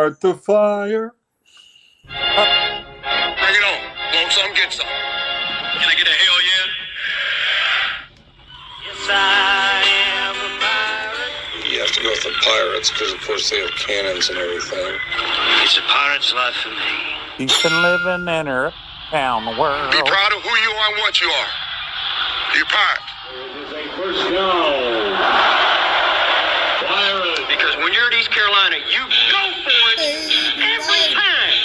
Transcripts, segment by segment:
Start the fire. Bring it on. Want some, get some. Can I get a hell yeah? Yes, I am a pirate. You have to go with the pirates because, of course, they have cannons and everything. It's a pirate's life for me. He's been living in her town world. Be proud of who you are and what you are. You pirate. It is a first down. Pirates. Because when you're at East Carolina, you go for it every time.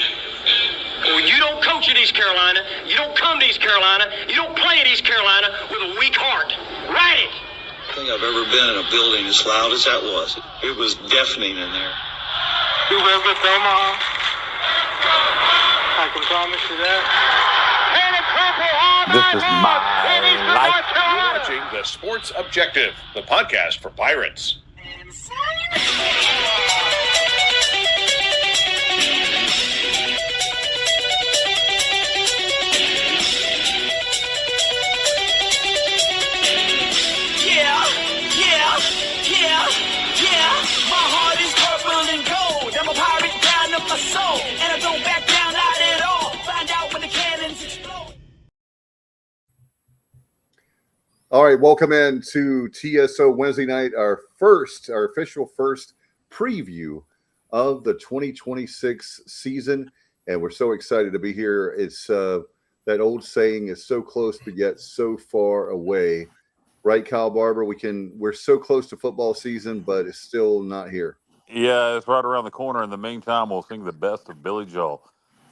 Well, you don't coach at East Carolina. You don't come to East Carolina. You don't play at East Carolina with a weak heart. Write it. I think I've ever been in a building as loud as that was. It was deafening in there. Whoever Omaha, I can promise you that. This is my life. You're watching The Sports Objective, the podcast for Pirates. Yeah. My heart is purple and gold. I'm a pirate down to my soul, and I don't back down, not at all. Find out when the cannons explode. All right, welcome in to TSO Wednesday night, our official first preview of the 2026 season, and we're so excited to be here. It's that old saying is so close but yet so far away. Right, Kyle Barber? We're so close to football season, but it's still not here. Yeah, it's right around the corner. In the meantime, we'll sing the best of Billy Joel.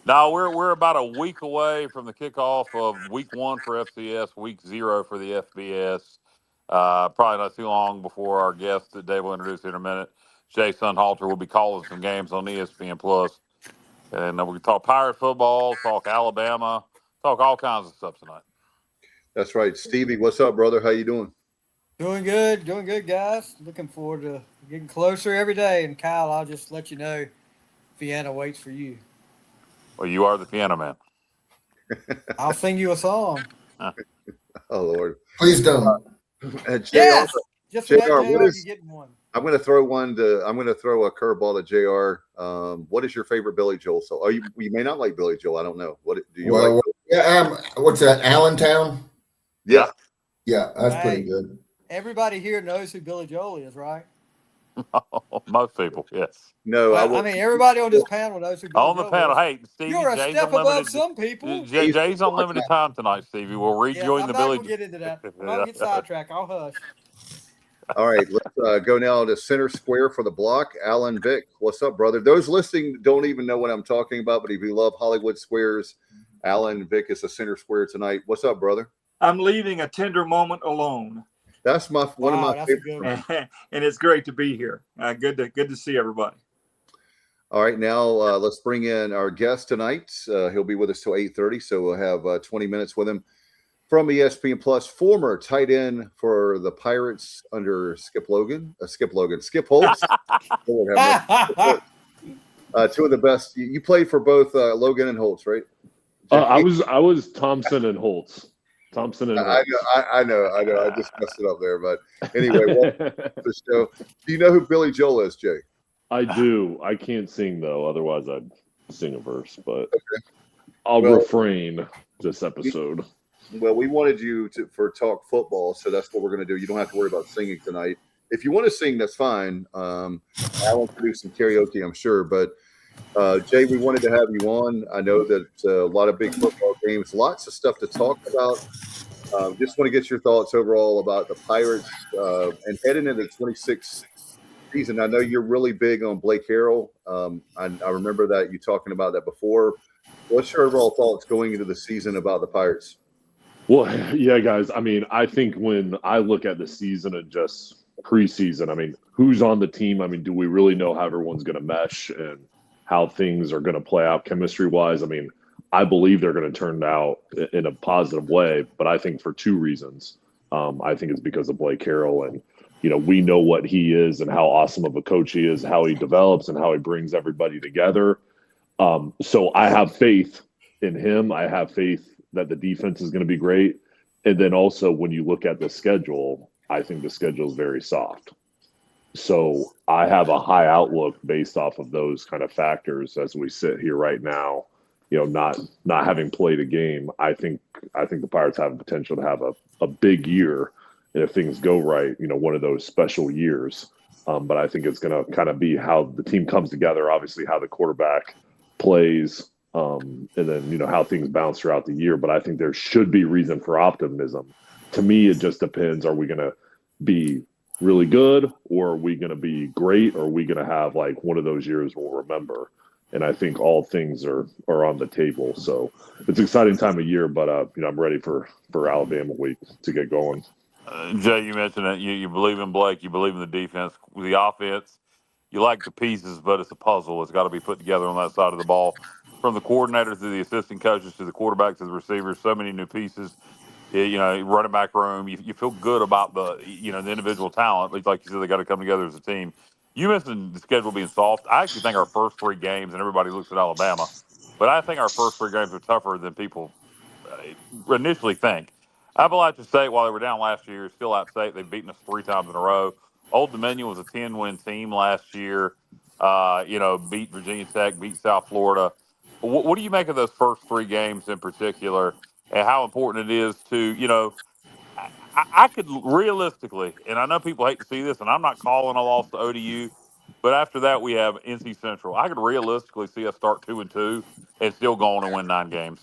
Now, we're about a week away from the kickoff of week 1 for FCS, week 0 for the FBS. Probably not too long before our guest that Dave will introduce in a minute, Jay Sonnhalter, will be calling some games on ESPN Plus. And we can talk Pirate football, talk Alabama, talk all kinds of stuff tonight. That's right. Stevie, what's up, brother? How you doing? Doing good, guys. Looking forward to getting closer every day. And Kyle, I'll just let you know, Vienna waits for you. Well, you are the piano man. I'll sing you a song. Oh, Lord. Please don't. Yes. Just JR, let you getting one. I'm going to throw a curveball at JR. What is your favorite Billy Joel song? Oh, you may not like Billy Joel. I don't know. What do you like? Yeah, what's that? Allentown? Yeah. Yeah, that's pretty good. Everybody here knows who Billy Joel is, right? Most people, yes. No, I mean, everybody on this panel knows who Billy Joel is. On the panel, hey, Stevie, You're a Jay's step above some people. Jay's on limited time tonight, Stevie. We'll rejoin the Billy. I'm not going to get into that. I'm not going to get sidetracked. I'll hush. All right, let's go now to center square for the block. Alan Vick, what's up, brother? Those listening don't even know what I'm talking about, but if you love Hollywood squares, Alan Vick is a center square tonight. What's up, brother? I'm leaving a tender moment alone. That's one of my favorite. And it's great to be here. Good to see everybody. All right, now let's bring in our guest tonight. He'll be with us till 8:30, so we'll have 20 minutes with him. From ESPN Plus, former tight end for the Pirates under Skip Holtz. Lord have mercy. Two of the best. You played for both Logan and Holtz, right? I was Thompson and Holtz. Thompson and Holtz. I know. I just messed it up there, but anyway, welcome to the show. Do you know who Billy Joel is, Jay? I do. I can't sing though. Otherwise, I'd sing a verse. But okay. I'll refrain this episode. Well, we wanted you for talk football, so that's what we're going to do. You don't have to worry about singing tonight. If you want to sing, that's fine. Alan will do some karaoke, I'm sure. But Jay, we wanted to have you on. I know that a lot of big football games, lots of stuff to talk about. Just want to get your thoughts overall about the Pirates and heading into the 26th season. I know you're really big on Blake Harrell. I remember that you talking about that before. What's your overall thoughts going into the season about the Pirates? Well, yeah, guys. I mean, I think when I look at the season and just preseason, I mean, who's on the team? I mean, do we really know how everyone's going to mesh and how things are going to play out chemistry-wise? I mean, I believe they're going to turn out in a positive way, but I think for two reasons. I think it's because of Blake Harrell, and we know what he is and how awesome of a coach he is, how he develops and how he brings everybody together. So I have faith in him. I have faith that the defense is going to be great. And then also when you look at the schedule, I think the schedule is very soft. So I have a high outlook based off of those kind of factors as we sit here right now. Not having played a game, I think the Pirates have the potential to have a big year, and if things go right, one of those special years. But I think it's going to kind of be how the team comes together, obviously how the quarterback plays, and then how things bounce throughout the year. But I think there should be reason for optimism. To me, it just depends. Are we going to be really good, or are we going to be great, or are we going to have like one of those years we'll remember? And I think all things are on the table. So it's an exciting time of year, but I'm ready for Alabama week to get going. Jay, you mentioned that you believe in Blake, you believe in the defense, the offense. You like the pieces, but it's a puzzle. It's got to be put together on that side of the ball, from the coordinators to the assistant coaches to the quarterback to the receivers. So many new pieces. Running back room. You feel good about the individual talent, but like you said, they got to come together as a team. You mentioned the schedule being soft. I actually think our first three games, and everybody looks at Alabama, but I think our first three games are tougher than people initially think. Appalachian State, while they were down last year, is still App State. They've beaten us 3 times in a row. Old Dominion was a 10-win team last year. Beat Virginia Tech, beat South Florida. What do you make of those first 3 games in particular, and how important it is to, I could realistically, and I know people hate to see this, and I'm not calling a loss to ODU, but after that we have NC Central. I could realistically see us start 2-2 and still go on and win 9 games.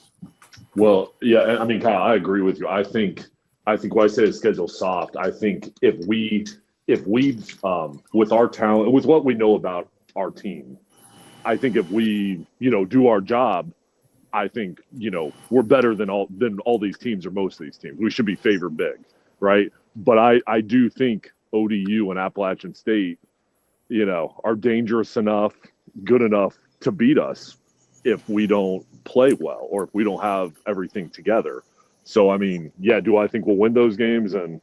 Well, yeah, I mean, Kyle, I agree with you. I think when I say the schedule's soft, I think if we with our talent, with what we know about our team, I think if we, do our job, I think, we're better than all these teams or most of these teams. We should be favored big, right? But I do think ODU and Appalachian State, are dangerous enough, good enough to beat us if we don't play well or if we don't have everything together. So, I mean, yeah, do I think we'll win those games and,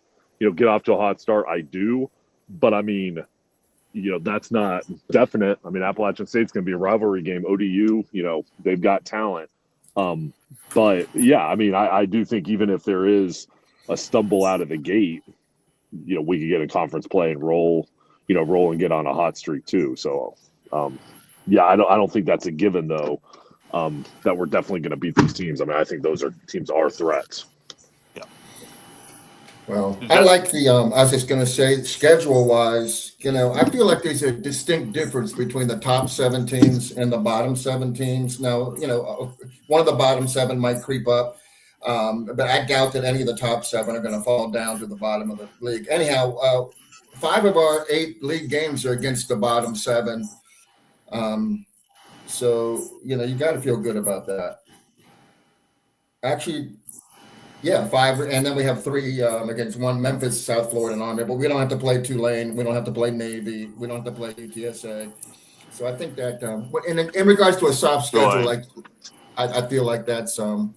get off to a hot start? I do. But, I mean, that's not definite. I mean, Appalachian State's going to be a rivalry game. ODU, they've got talent. But, yeah, I mean, I do think even if there is a stumble out of the gate, we could get a conference play and roll and get on a hot streak too. So, yeah, I don't think that's a given though, that we're definitely going to beat these teams. I mean, I think those teams are threats. Yeah. Well, I like I was just going to say, schedule-wise, I feel like there's a distinct difference between the top 7 teams and the bottom 7 teams. Now, one of the bottom 7 might creep up, but I doubt that any of the top 7 are going to fall down to the bottom of the league. Anyhow, 5 of our 8 league games are against the bottom 7. So, you got to feel good about that. Actually, yeah, 5, and then we have 3 against 1 Memphis, South Florida, and Army. But we don't have to play Tulane. We don't have to play Navy. We don't have to play UTSA. So I think that, in regards to a soft schedule, like I feel like that's the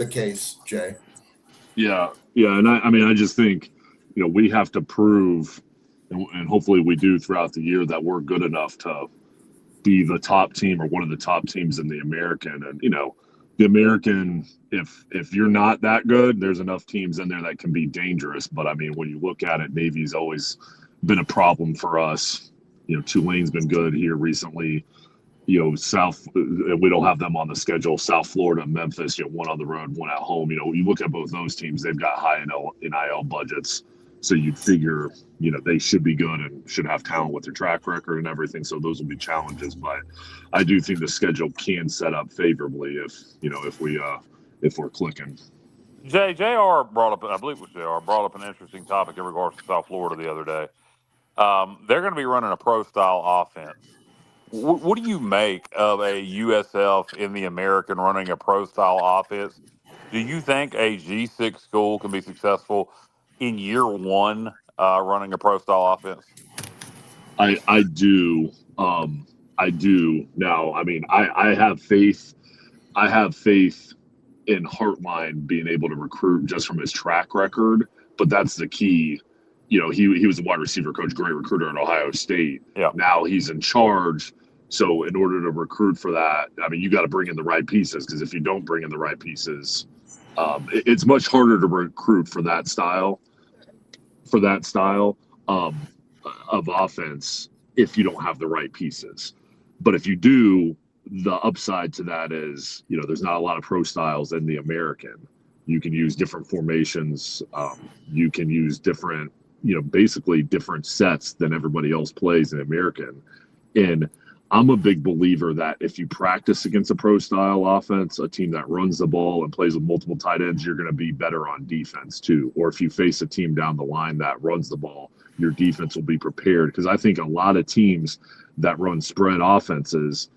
case, Jay. Yeah, and I just think we have to prove, and hopefully we do throughout the year, that we're good enough to be the top team or one of the top teams in the American. And the American, if you're not that good, there's enough teams in there that can be dangerous. But I mean, when you look at it, Navy's always been a problem for us. Tulane's been good here recently. South, we don't have them on the schedule. South Florida, Memphis, one on the road, one at home. You look at both those teams, they've got high NIL budgets. So you'd figure, they should be good and should have talent with their track record and everything. So those will be challenges. But I do think the schedule can set up favorably if we're clicking. JR brought up, I believe it was JR, brought up an interesting topic in regards to South Florida the other day. They're going to be running a pro-style offense. What do you make of a USF in the American running a pro-style offense? Do you think a G6 school can be successful in year 1 running a pro-style offense? I do. I do. Now, I mean, I have faith. I have faith in Hartline being able to recruit just from his track record, but that's the key. He was a wide receiver coach, great recruiter at Ohio State. Yeah. Now he's in charge. So in order to recruit for that, I mean, you got to bring in the right pieces, because if you don't bring in the right pieces, it's much harder to recruit for that style. of offense if you don't have the right pieces. But if you do, the upside to that is, there's not a lot of pro styles in the American. You can use different formations. You can use different, basically different sets than everybody else plays in the American. And I'm a big believer that if you practice against a pro style offense, a team that runs the ball and plays with multiple tight ends, you're going to be better on defense too. Or if you face a team down the line that runs the ball, your defense will be prepared. Because I think a lot of teams that run spread offenses,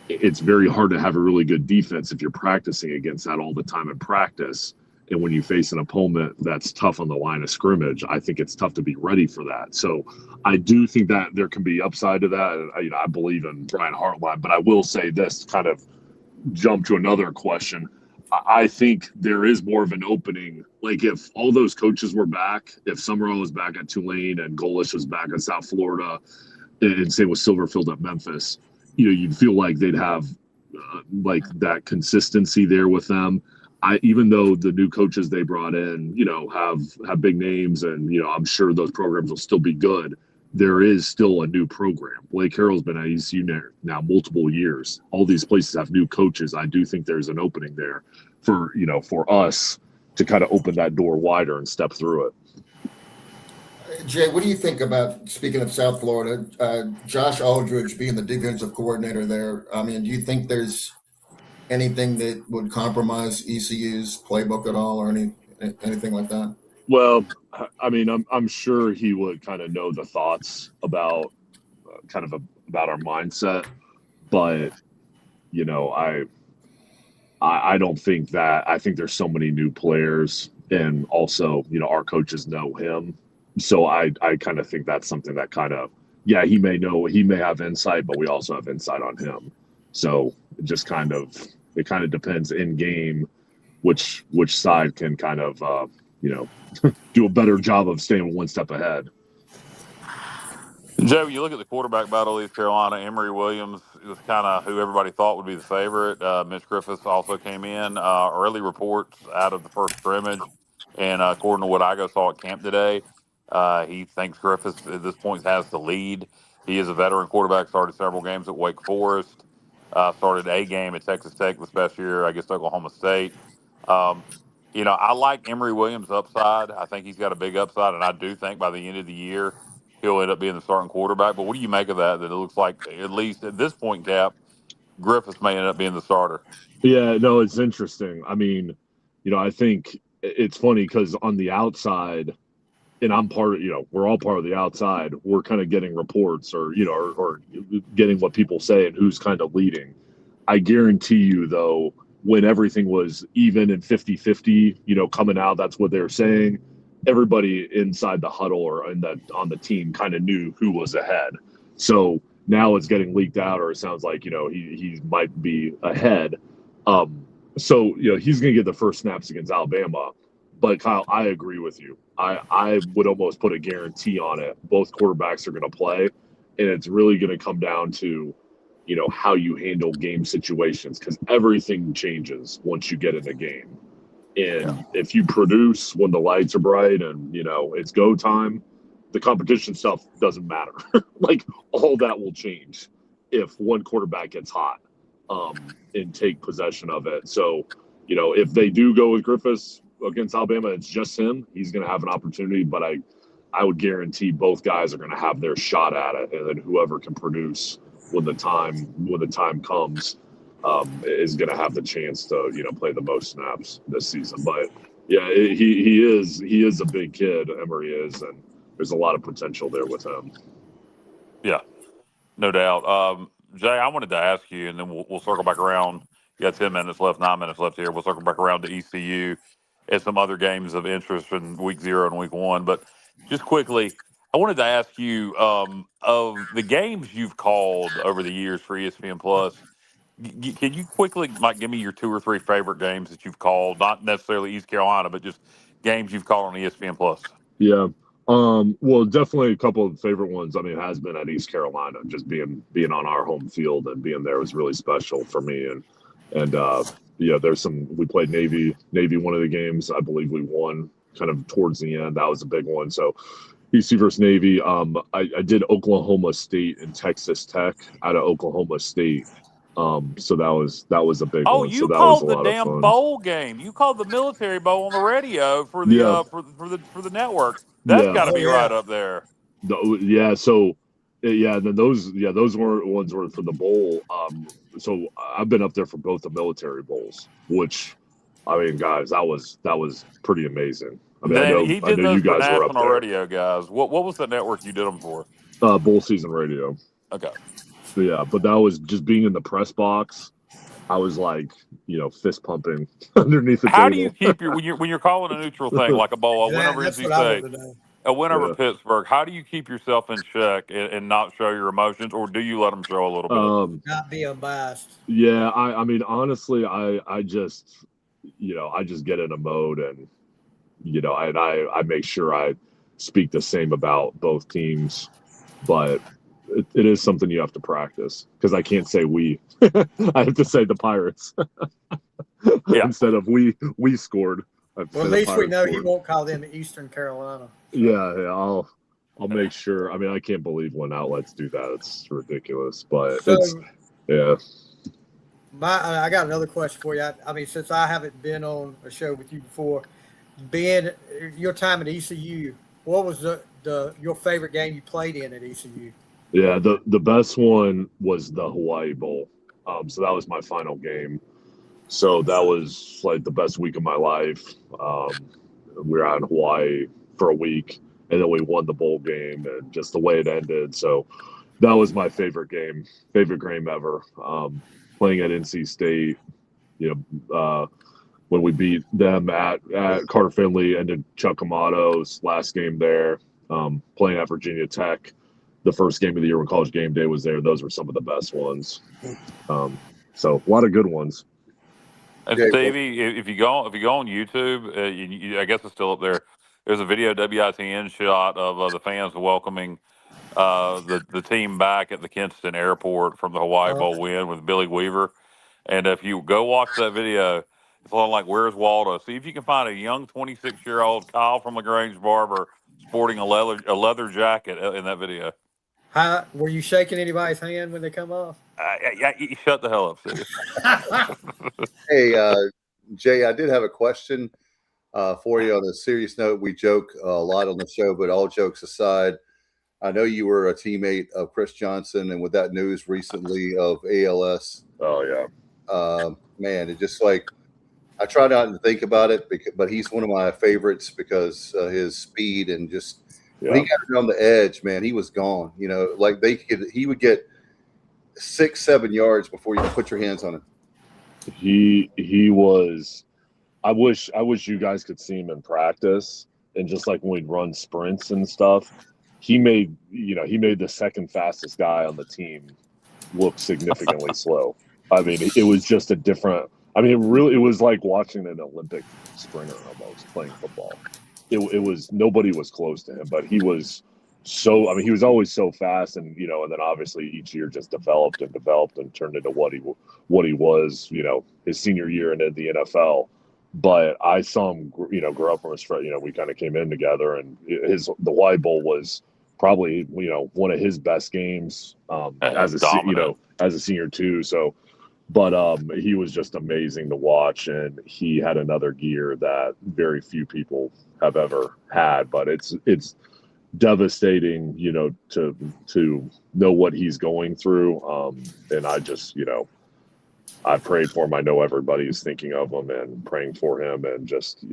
it's very hard to have a really good defense if you're practicing against that all the time in practice. And when you face an opponent that's tough on the line of scrimmage, I think it's tough to be ready for that. So I do think that there can be upside to that. I believe in Brian Hartline, but I will say this, kind of jump to another question. I think there is more of an opening. Like if all those coaches were back, if Summerall was back at Tulane and Golish was back at South Florida, and same with Silverfield at Memphis, you'd feel like they'd have like that consistency there with them. Even though the new coaches they brought in, have big names, and I'm sure those programs will still be good, there is still a new program. Blake Harrell's been at ECU now multiple years. All these places have new coaches. I do think there's an opening there for us to kind of open that door wider and step through it. Jay, what do you think about, speaking of South Florida, Josh Aldridge being the defensive coordinator there? I mean, do you think there's anything that would compromise ECU's playbook at all, or anything like that? Well, I mean, I'm sure he would kind of know the thoughts about about our mindset, but I don't think that. I think there's so many new players, and also our coaches know him, so I kind of think that's something that he may have insight, but we also have insight on him. So it just kind of depends in game which side can do a better job of staying one step ahead. Joe, you look at the quarterback battle of East Carolina. Emory Williams was kind of who everybody thought would be the favorite. Mitch Griffiths also came in. Early reports out of the first scrimmage, and according to what I saw at camp today, he thinks Griffiths at this point has the lead. He is a veteran quarterback, started several games at Wake Forest, started a game at Texas Tech this past year, Oklahoma State. I like Emory Williams' upside. I think he's got a big upside, and I do think by the end of the year he'll end up being the starting quarterback. But what do you make of that? That it looks like, at least at this point, Cap, Griffiths may end up being the starter. Yeah, no, it's interesting. I mean, I think it's funny because on the outside, and I'm part of, we're all part of the outside, we're kind of getting reports or getting what people say and who's kind of leading. I guarantee you, though, when everything was even and 50-50, coming out, that's what they're saying. Everybody inside the huddle or on the team kind of knew who was ahead. So now it's getting leaked out, or it sounds like, he might be ahead. So, he's going to get the first snaps against Alabama. But Kyle, I agree with you. I would almost put a guarantee on it. Both quarterbacks are going to play, and it's really going to come down to, how you handle game situations, because everything changes once you get in the game. And if you produce when the lights are bright and, it's go time, the competition stuff doesn't matter. Like, all that will change if one quarterback gets hot and take possession of it. So, if they do go with Griffiths against Alabama, it's just him. He's going to have an opportunity, but I would guarantee both guys are going to have their shot at it, and then whoever can produce when the time comes is going to have the chance to play the most snaps this season. But yeah, he is a big kid. Emory is, and there's a lot of potential there with him. Yeah, no doubt. Jay, I wanted to ask you, and then we'll circle back around. You got 10 minutes left, 9 minutes left here. We'll circle back around to ECU and some other games of interest in week 0 and week 1. But just quickly, I wanted to ask you, of the games you've called over the years for ESPN Plus, can you quickly give me your 2 or 3 favorite games that you've called? Not necessarily East Carolina, but just games you've called on ESPN Plus. Yeah. Well, definitely a couple of favorite ones. I mean, it has been at East Carolina. Just being on our home field and being there was really special for me. And there's we played Navy one of the games. I believe we won kind of towards the end. That was a big one. So ECU versus Navy. I did Oklahoma State and Texas Tech out of Oklahoma State. So that was a big Oh, one. So you that was a called the lot of damn fun. bowl game. You called the military bowl on the radio for the Yeah, for the network. That's yeah, got to Oh be right yeah. up there. yeah. So yeah, then those were ones were for the bowl. So I've been up there for both the military bowls, which I mean, guys, that was pretty amazing. I mean, Then he I did know those you for guys were up national there. radio, guys. What was the network you did them for? Bowl season radio. Okay. So, yeah, but that was just being in the press box. I was like, fist pumping underneath the How do you table. keep your when you're calling a neutral thing like a bowl, a win Yeah, over that's NC what I State, want to know. a win over Yeah. Pittsburgh? How do you keep yourself in check and not show your emotions, or do you let them show a little bit? Not be unbiased. Yeah, I mean, honestly, I just, I just get in a mode and, and I make sure I speak the same about both teams, but it is something you have to practice because I can't say we. I have to say the Pirates Yeah. instead of we scored. I have to Well, say at the least we Pirates know he scored. won't call them Eastern Carolina. Yeah, I'll make sure. I mean, I can't believe when outlets do that. It's ridiculous, but So yeah. I got another question for you. I mean, since I haven't been on a show with you before, being your time at ECU, what was your favorite game you played in at ECU? Yeah, the best one was the Hawaii Bowl. So that was my final game. So that was like the best week of my life. We were out in Hawaii for a week, and then we won the bowl game, and just the way it ended. So that was my favorite game ever. Playing at NC State, when we beat them at Carter Finley, and then Chuck Amato's last game there. Playing at Virginia Tech, the first game of the year when College Game Day was there. Those were some of the best ones. So a lot of good ones. And Stevie, if you go on YouTube, I guess it's still up there. There's a video WITN shot of the fans welcoming the team back at the Kinston Airport from the Hawaii Bowl win with Billy Weaver. And if you go watch that video, it's a lot like Where's Waldo? See if you can find a young 26-year-old Kyle from LaGrange Barber sporting a leather jacket in that video. How were you shaking anybody's hand when they come off? You shut the hell up, Steve. Hey, Jay, I did have a question for you on a serious note. We joke a lot on the show, but all jokes aside, I know you were a teammate of Chris Johnson, and with that news recently of ALS. Oh, yeah. Man, it just like I try not to think about it, but he's one of my favorites because his speed and just when he got around the edge, man, he was gone. Like he would get 6-7 yards before you put your hands on him. He was. I wish you guys could see him in practice, and just like when we'd run sprints and stuff, he made the second fastest guy on the team look significantly slow. I mean, it was just a different. I mean, it was like watching an Olympic sprinter almost playing football. It was nobody was close to him, but he was so. I mean, he was always so fast, and and then obviously each year just developed and turned into what he was. His senior year and in the NFL. But I saw him, grow up from his friend. We kind of came in together, and the Hawaii Bowl was probably one of his best games as a senior too. So. But he was just amazing to watch, and he had another gear that very few people have ever had. But it's devastating, to know what he's going through. And I just, I prayed for him. I know everybody is thinking of him and praying for him, and just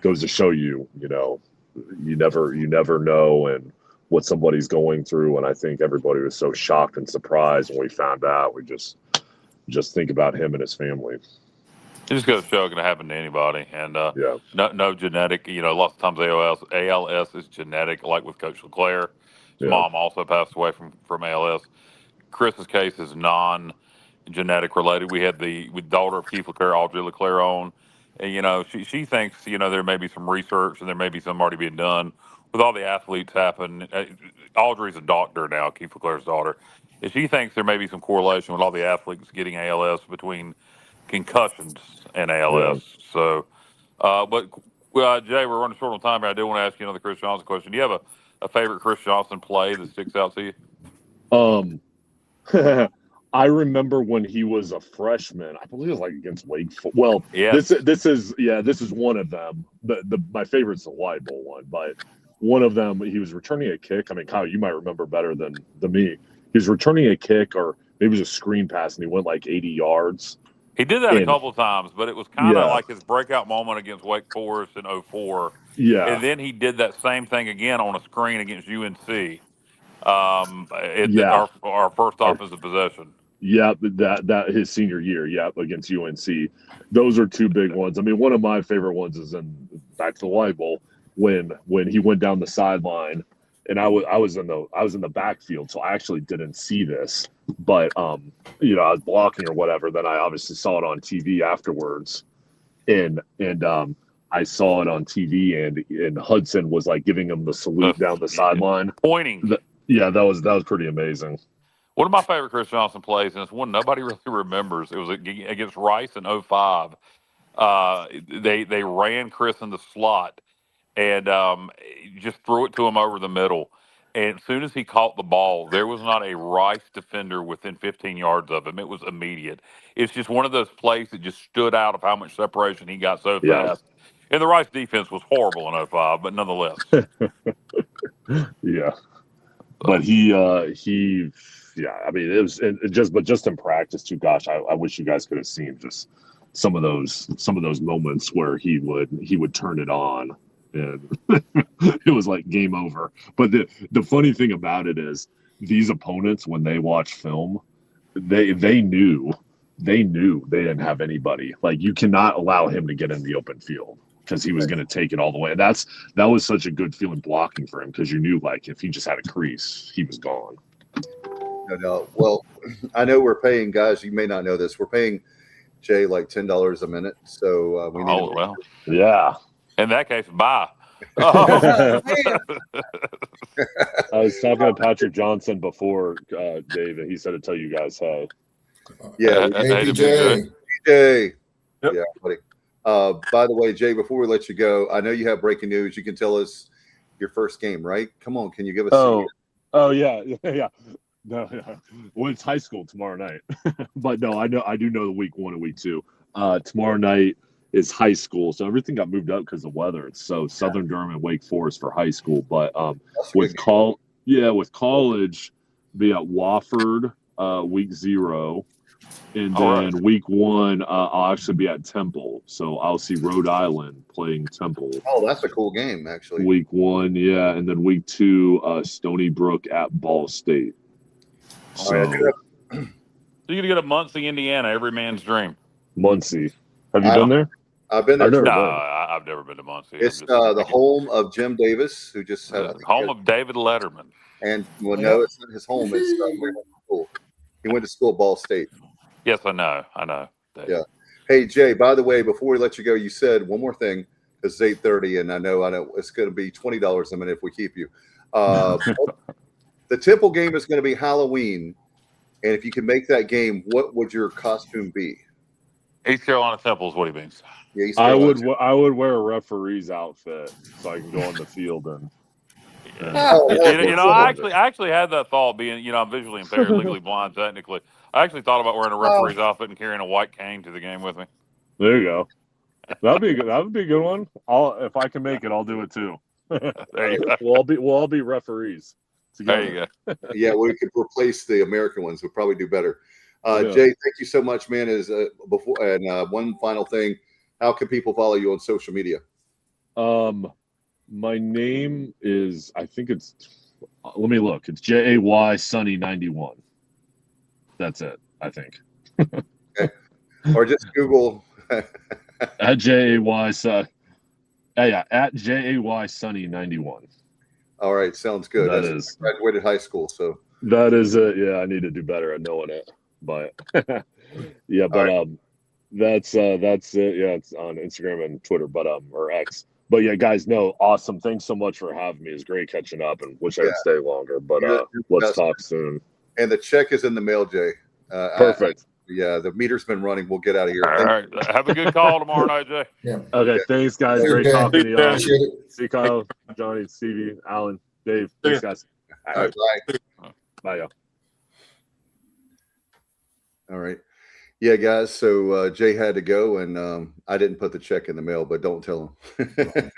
goes to show you, you never know, and what somebody's going through. And I think everybody was so shocked and surprised when we found out. We just think about him and his family. It just goes to show it can happen to anybody. And no genetic, lots of times ALS is genetic, like with Coach LeClaire. His mom also passed away from ALS. Chris's case is non-genetic related. We had the daughter of Keith LeClaire, Audrey LeClaire, on. And, she thinks, there may be some research and there may be some already being done with all the athletes happen. Audrey's a doctor now, Keith LeClaire's daughter. And she thinks there may be some correlation with all the athletes getting ALS between concussions and ALS. So, but Well, Jay, we're running short on time here. I do want to ask you another Chris Johnson question. Do you have a favorite Chris Johnson play that sticks out to you? I remember when he was a freshman. I believe it was like against Wake Forest. Well, yes. this is one of them. My favorite's the Leibel one, but one of them, he was returning a kick. I mean, Kyle, you might remember better than me. He was returning a kick, or maybe it was a screen pass, and he went like 80 yards. He did that a couple of times, but it was kind of like his breakout moment against Wake Forest in 2004. Yeah. And then he did that same thing again on a screen against UNC. Our first offensive possession. Yeah, that his senior year, against UNC. Those are two big ones. I mean, one of my favorite ones is back to the Leibel when he went down the sideline, and I was in the backfield, so I actually didn't see this, but I was blocking or whatever. Then I obviously saw it on TV afterwards, and I saw it on TV, and Hudson was like giving him the salute down the sideline, pointing. That was pretty amazing. One of my favorite Chris Johnson plays, and it's one nobody really remembers. It was against Rice in 2005. They ran Chris in the slot and just threw it to him over the middle. And as soon as he caught the ball, there was not a Rice defender within 15 yards of him. It was immediate. It's just one of those plays that just stood out of how much separation he got so fast. And the Rice defense was horrible in 2005, but nonetheless. Yeah. But I mean, it was just in practice too. Gosh, I wish you guys could have seen just some of those moments where he would turn it on, and it was like game over. But the funny thing about it is, these opponents, when they watch film, they knew they didn't have anybody. Like, you cannot allow him to get in the open field, because he was going to take it all the way. And that was such a good feeling blocking for him, because you knew, like, if he just had a crease, he was gone. No. Well, I know we're paying, guys, you may not know this, we're paying Jay like $10 a minute. So we need yeah. In that case, bye. I was talking to Patrick Johnson before, David. He said to tell you guys, hey. Yeah. Hey, PJ. Yep. Yeah, buddy. By the way, Jay, before we let you go, I know you have breaking news. You can tell us your first game, right? Come on, can you give us? Oh yeah. No, yeah. Well, it's high school tomorrow night, but no, I do know the week 1 and week 2. Tomorrow night is high school, so everything got moved up because of weather. It's so Southern Durham and Wake Forest for high school, but with college, be at Wofford week 0. And then week 1, I'll actually be at Temple. So I'll see Rhode Island playing Temple. Oh, that's a cool game, actually. Week 1, yeah. And then week 2, Stony Brook at Ball State. So you're going to get a Muncie, Indiana, every man's dream. Muncie. Have you been there? I've been there. I've never been to Muncie. It's the home of Jim Davis, who just had home of David Letterman. And no, it's not his home. It's school. He went to school at Ball State. Yes, I know. Dave. Yeah. Hey, Jay, by the way, before we let you go, you said one more thing, because it's 8:30, and I know it's going to be $20 a minute if we keep you. The Temple game is going to be Halloween, and if you can make that game, what would your costume be? East Carolina Temple is what he means. Yeah, I would wear a referee's outfit so I can go on the field and. I actually had that thought, being, I'm visually impaired, legally blind, technically. I actually thought about wearing a referee's outfit and carrying a white cane to the game with me. There you go. That would be a good one. If I can make it, I'll do it too. There you go. We'll all be referees together. There you go. Yeah, we could replace the American ones. We'll probably do better. Jay, thank you so much, man. One final thing, how can people follow you on social media? My name is, I think it's, let me look. It's Jay Sonnhalter91. That's it, I think. Okay. Or just Google. At Jay Sonnhalter91. All right, sounds good. That's graduated high school, so. That is it. Yeah, I need to do better at knowing it. But yeah, but right. That's it. Yeah, it's on Instagram and Twitter, but or X. But yeah, guys, awesome. Thanks so much for having me. It's great catching up, and wish I could stay longer. But let's talk soon. And the check is in the mail, Jay. Perfect. Yeah, the meter's been running. We'll get out of here. All right. Have a good call tomorrow night, Jay. Yeah. Okay, thanks, guys. Good Great day. talking to y'all. Appreciate it. See you, Kyle, Johnny, Stevie, Alan, Dave. Thanks, guys. All right, bye. Bye, y'all. All right. Yeah, guys. So Jay had to go, and I didn't put the check in the mail, but don't tell him.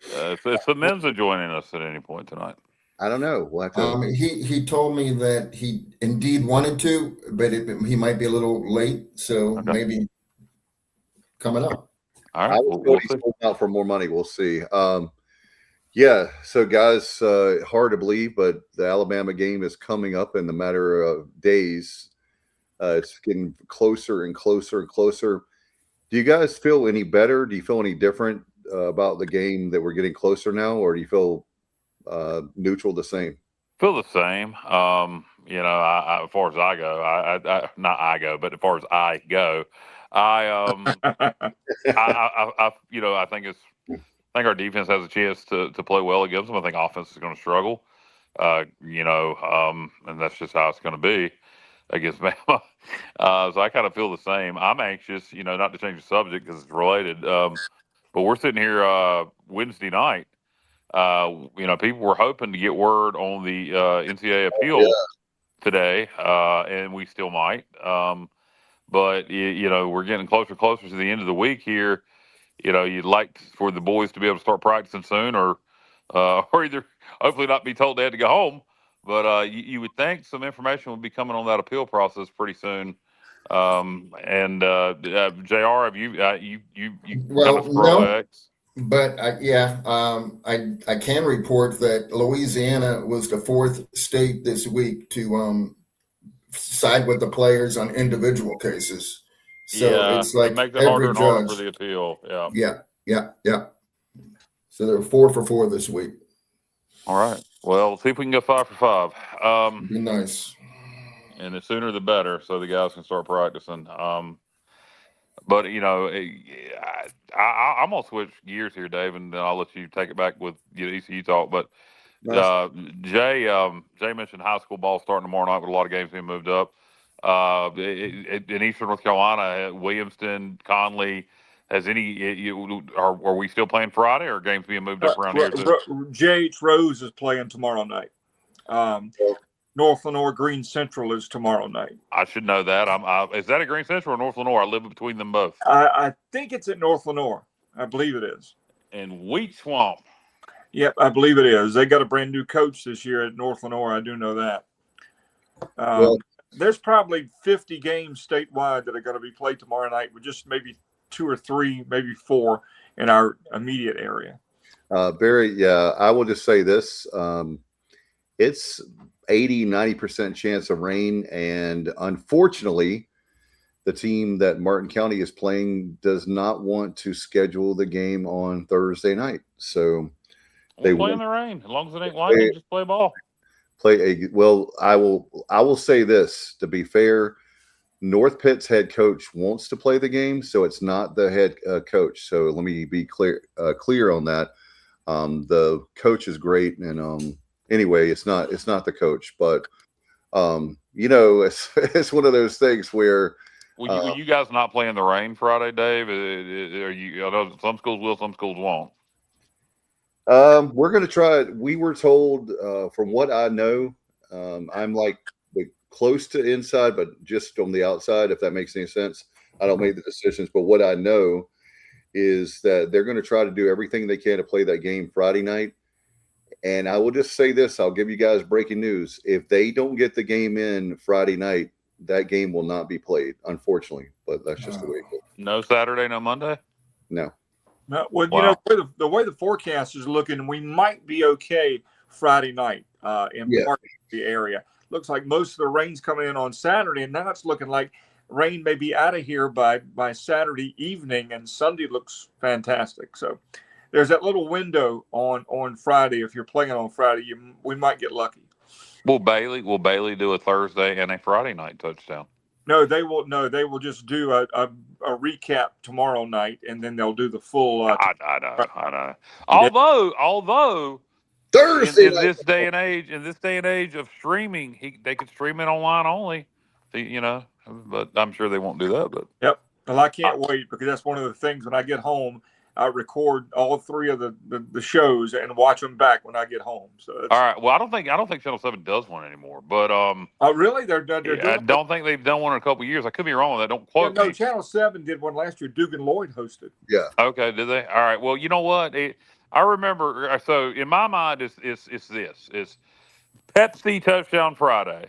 If the men's are joining us at any point tonight. I don't know. We'll have to. He told me that he indeed wanted to, but he might be a little late, so maybe coming up. All I right. was We'll he's see. holding out for more money. We'll see. Yeah. So, guys, hard to believe, but the Alabama game is coming up in the matter of days. It's getting closer and closer and closer. Do you guys feel any better? Do you feel any different about the game that we're getting closer now, or do you feel neutral, the same? Feel the same. You know, I as far as I go, I not I go, but as far as I go, I you know, I think our defense has a chance to play well against them. I think offense is going to struggle. You know, and that's just how it's going to be against Bama. So I kind of feel the same. I'm anxious, you know, not to change the subject because it's related. But we're sitting here Wednesday night. You know, people were hoping to get word on the NCAA appeal today, and we still might. But you know, we're getting closer to the end of the week here. You know, you'd like for the boys to be able to start practicing soon, or either hopefully not be told they had to go home. But you would think some information would be coming on that appeal process pretty soon. And JR, have you Well, kind of throw no. eggs? But I can report that Louisiana was the fourth state this week to side with the players on individual cases. So it's like it makes it every harder and harder judge. for the appeal. Yeah. So they're 4 for 4 this week. All right. Well, let's see if we can go 5 for 5. Be nice. And the sooner the better, so the guys can start practicing. But you know, I'm gonna switch gears here, Dave, and then I'll let you take it back with ECU talk. But Jay mentioned high school ball starting tomorrow night with a lot of games being moved up. In Eastern North Carolina, Williamston, Conley, has any? Are we still playing Friday, or are games being moved up around here too? J.H. Rose is playing tomorrow night. North Lenore Green Central is tomorrow night. I should know that. Is that at Green Central or North Lenore? I live between them both. I think it's at North Lenore. I believe it is. And Wheat Swamp. Yep, I believe it is. They got a brand new coach this year at North Lenore. I do know that. There's probably 50 games statewide that are going to be played tomorrow night, with just maybe 2 or 3, maybe 4 in our immediate area. Barry, I will just say this. It's 80-90% chance of rain, and unfortunately the team that Martin County is playing does not want to schedule the game on Thursday night, so they play in the rain as long as it ain't lightning. Just play ball. I will say this, to be fair, North Pitt's head coach wants to play the game, so it's not the head coach. So let me be clear on that. The coach is great, and anyway, it's not the coach, but you know, it's one of those things where will you guys not play in the rain Friday, Dave? Are you? I know some schools will, some schools won't. We're going to try it. We were told, from what I know, I'm like close to inside, but just on the outside, if that makes any sense. I don't make the decisions, but what I know is that they're going to try to do everything they can to play that game Friday night. And I will just say this, I'll give you guys breaking news. If they don't get the game in Friday night, that game will not be played, unfortunately. But that's just the way it goes. No Saturday, no Monday? No. No, well, wow. You know, the way the forecast is looking, we might be okay Friday night in part of the area. Looks like most of the rain's coming in on Saturday, and now it's looking like rain may be out of here by Saturday evening, and Sunday looks fantastic. So there's that little window on Friday. If you're playing on Friday, we might get lucky. Will Bailey do a Thursday and a Friday night touchdown? No, they will. No, they will just do a recap tomorrow night, and then they'll do the full. I know. Although Thursday in this day and age of streaming, they could stream it online only. You know, but I'm sure they won't do that. But yep. Well, I can't wait because that's one of the things when I get home, I record all 3 of the shows and watch them back when I get home. So all right. Well, I don't think Channel 7 does one anymore. But oh, really? They're doing I don't think they've done one in a couple of years. I could be wrong with that. Don't quote me. No, Channel 7 did one last year. Dugan Lloyd hosted. Yeah. Okay. Did they? All right. Well, you know what? I remember. So in my mind, it's Pepsi Touchdown Friday.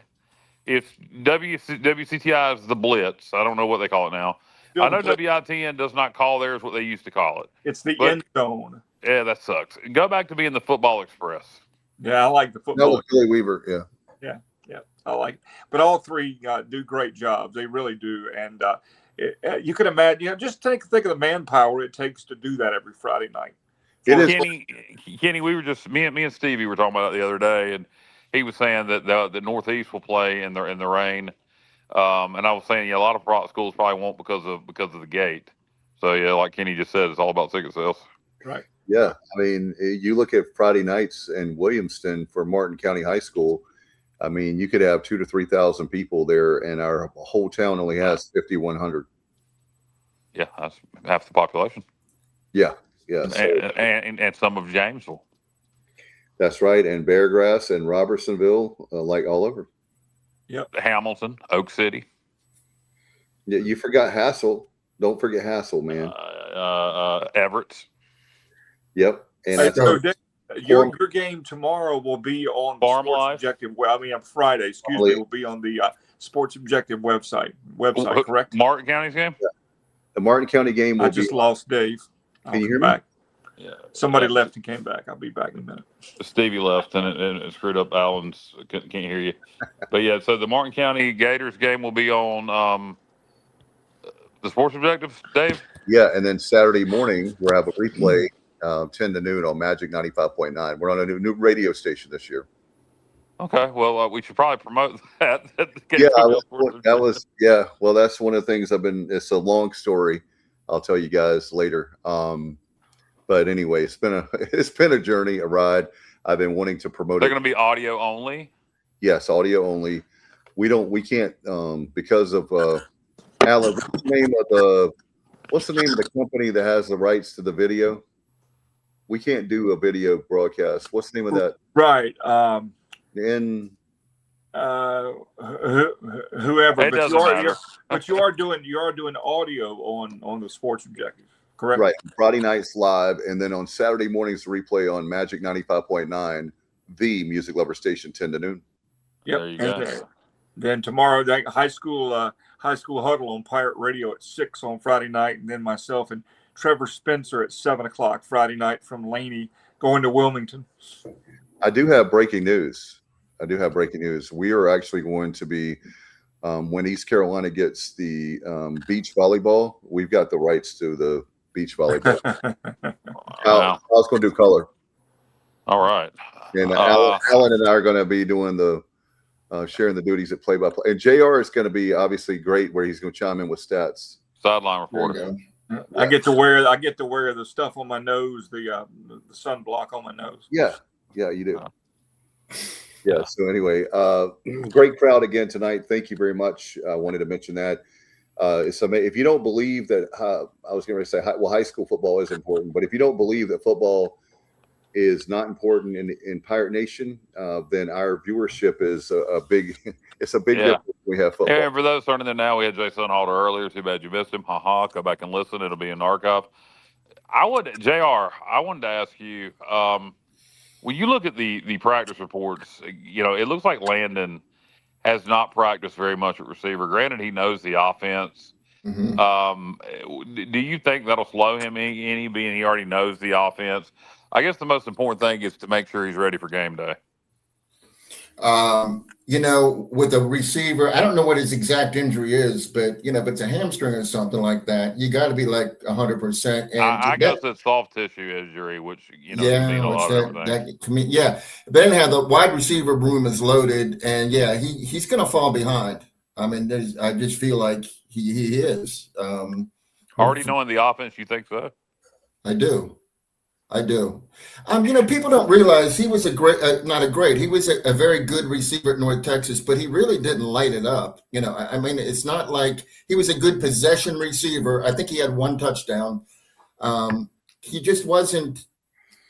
It's WCTI is the Blitz. I don't know what they call it now. I know WITN does not call theirs what they used to call it. It's the end zone. Yeah, that sucks. Go back to being the Football Express. Yeah, I like the football. No, Billy Weaver. Yeah, I like it. But all 3 do great jobs. They really do. And you can imagine, just think of the manpower it takes to do that every Friday night. Kenny, we were just me and Stevie were talking about it the other day, and he was saying that the Northeast will play in the rain. And I was saying, a lot of schools probably won't because of the gate. So like Kenny just said, it's all about ticket sales. Right. Yeah, I mean, you look at Friday nights in Williamston for Martin County High School. I mean, you could have 2,000 to 3,000 people there, and our whole town only has 5,100. Yeah, that's half the population. Yeah. So, and some of Jamesville. That's right, and Beargrass and Robertsonville, like all over. Yep. Hamilton, Oak City. Yeah, you forgot Hassel. Don't forget Hassel, man. Everett. Yep. And so your game tomorrow will be on Farm Sports Life. Objective. Well, I mean, on Friday, will be on the Sports Objective website, correct? Martin County's game? Yeah. The Martin County game will I just lost Dave. Can you hear back. me? Yeah. Somebody left and came back. I'll be back in a minute. Stevie left and it screwed up Alan's. Can't hear you. But yeah, so the Martin County Gators game will be on the Sports Objective, Dave? Yeah, and then Saturday morning we'll have a replay 10 to noon on Magic 95.9. We're on a new radio station this year. Okay, well, we should probably promote that. Well, that's one of the things it's a long story. I'll tell you guys later. But anyway, it's been a journey, a ride. I've been wanting to promote. They're going to be audio only. Yes, audio only. We can't because of Alan. What's the name of the company that has the rights to the video? We can't do a video broadcast. What's the name of that? Right. Whoever. But you are doing audio on the Sports Objective. Correct. Right. Friday nights live, and then on Saturday mornings replay on Magic 95.9, the music lover station, 10 to noon. Yep. There you go. Then tomorrow, high school huddle on Pirate Radio at 6 on Friday night, and then myself and Trevor Spencer at 7 o'clock Friday night from Laney going to Wilmington. I do have breaking news. We are actually going to be when East Carolina gets the beach volleyball, we've got the rights to the beach volleyball. I was going to do color. All right. And Alan and I are going to be doing the sharing the duties at play-by-play. And JR is going to be obviously great where he's going to chime in with stats. Sideline reporter. Yeah. I get to wear the stuff on my nose, the sunblock on my nose. Yeah, you do. Yeah. So anyway, great crowd again tonight. Thank you very much. I wanted to mention that. If you don't believe that, I was going to say, high school football is important, but if you don't believe that football is not important in Pirate Nation, then our viewership is a big difference. We have football. And for those turning in now, we had Jay Sonnhalter earlier. Too bad you missed him. Go back and listen. It'll be in archive. I wanted to ask you, when you look at the practice reports, it looks like Landon has not practiced very much at receiver. Granted, he knows the offense. Mm-hmm. Do you think that'll slow him any, being he already knows the offense? I guess the most important thing is to make sure he's ready for game day. With a receiver, I don't know what his exact injury is, but if it's a hamstring or something like that, you got to be like 100%. And I guess it's soft tissue injury, which mean a lot of everything. Ben had the wide receiver room is loaded, and he's going to fall behind. I mean, I just feel like he is. Already knowing the offense, you think so? I do. I do. People don't realize he was he was a very good receiver at North Texas, but he really didn't light it up. It's not like he was a good possession receiver. I think he had one touchdown. He just wasn't,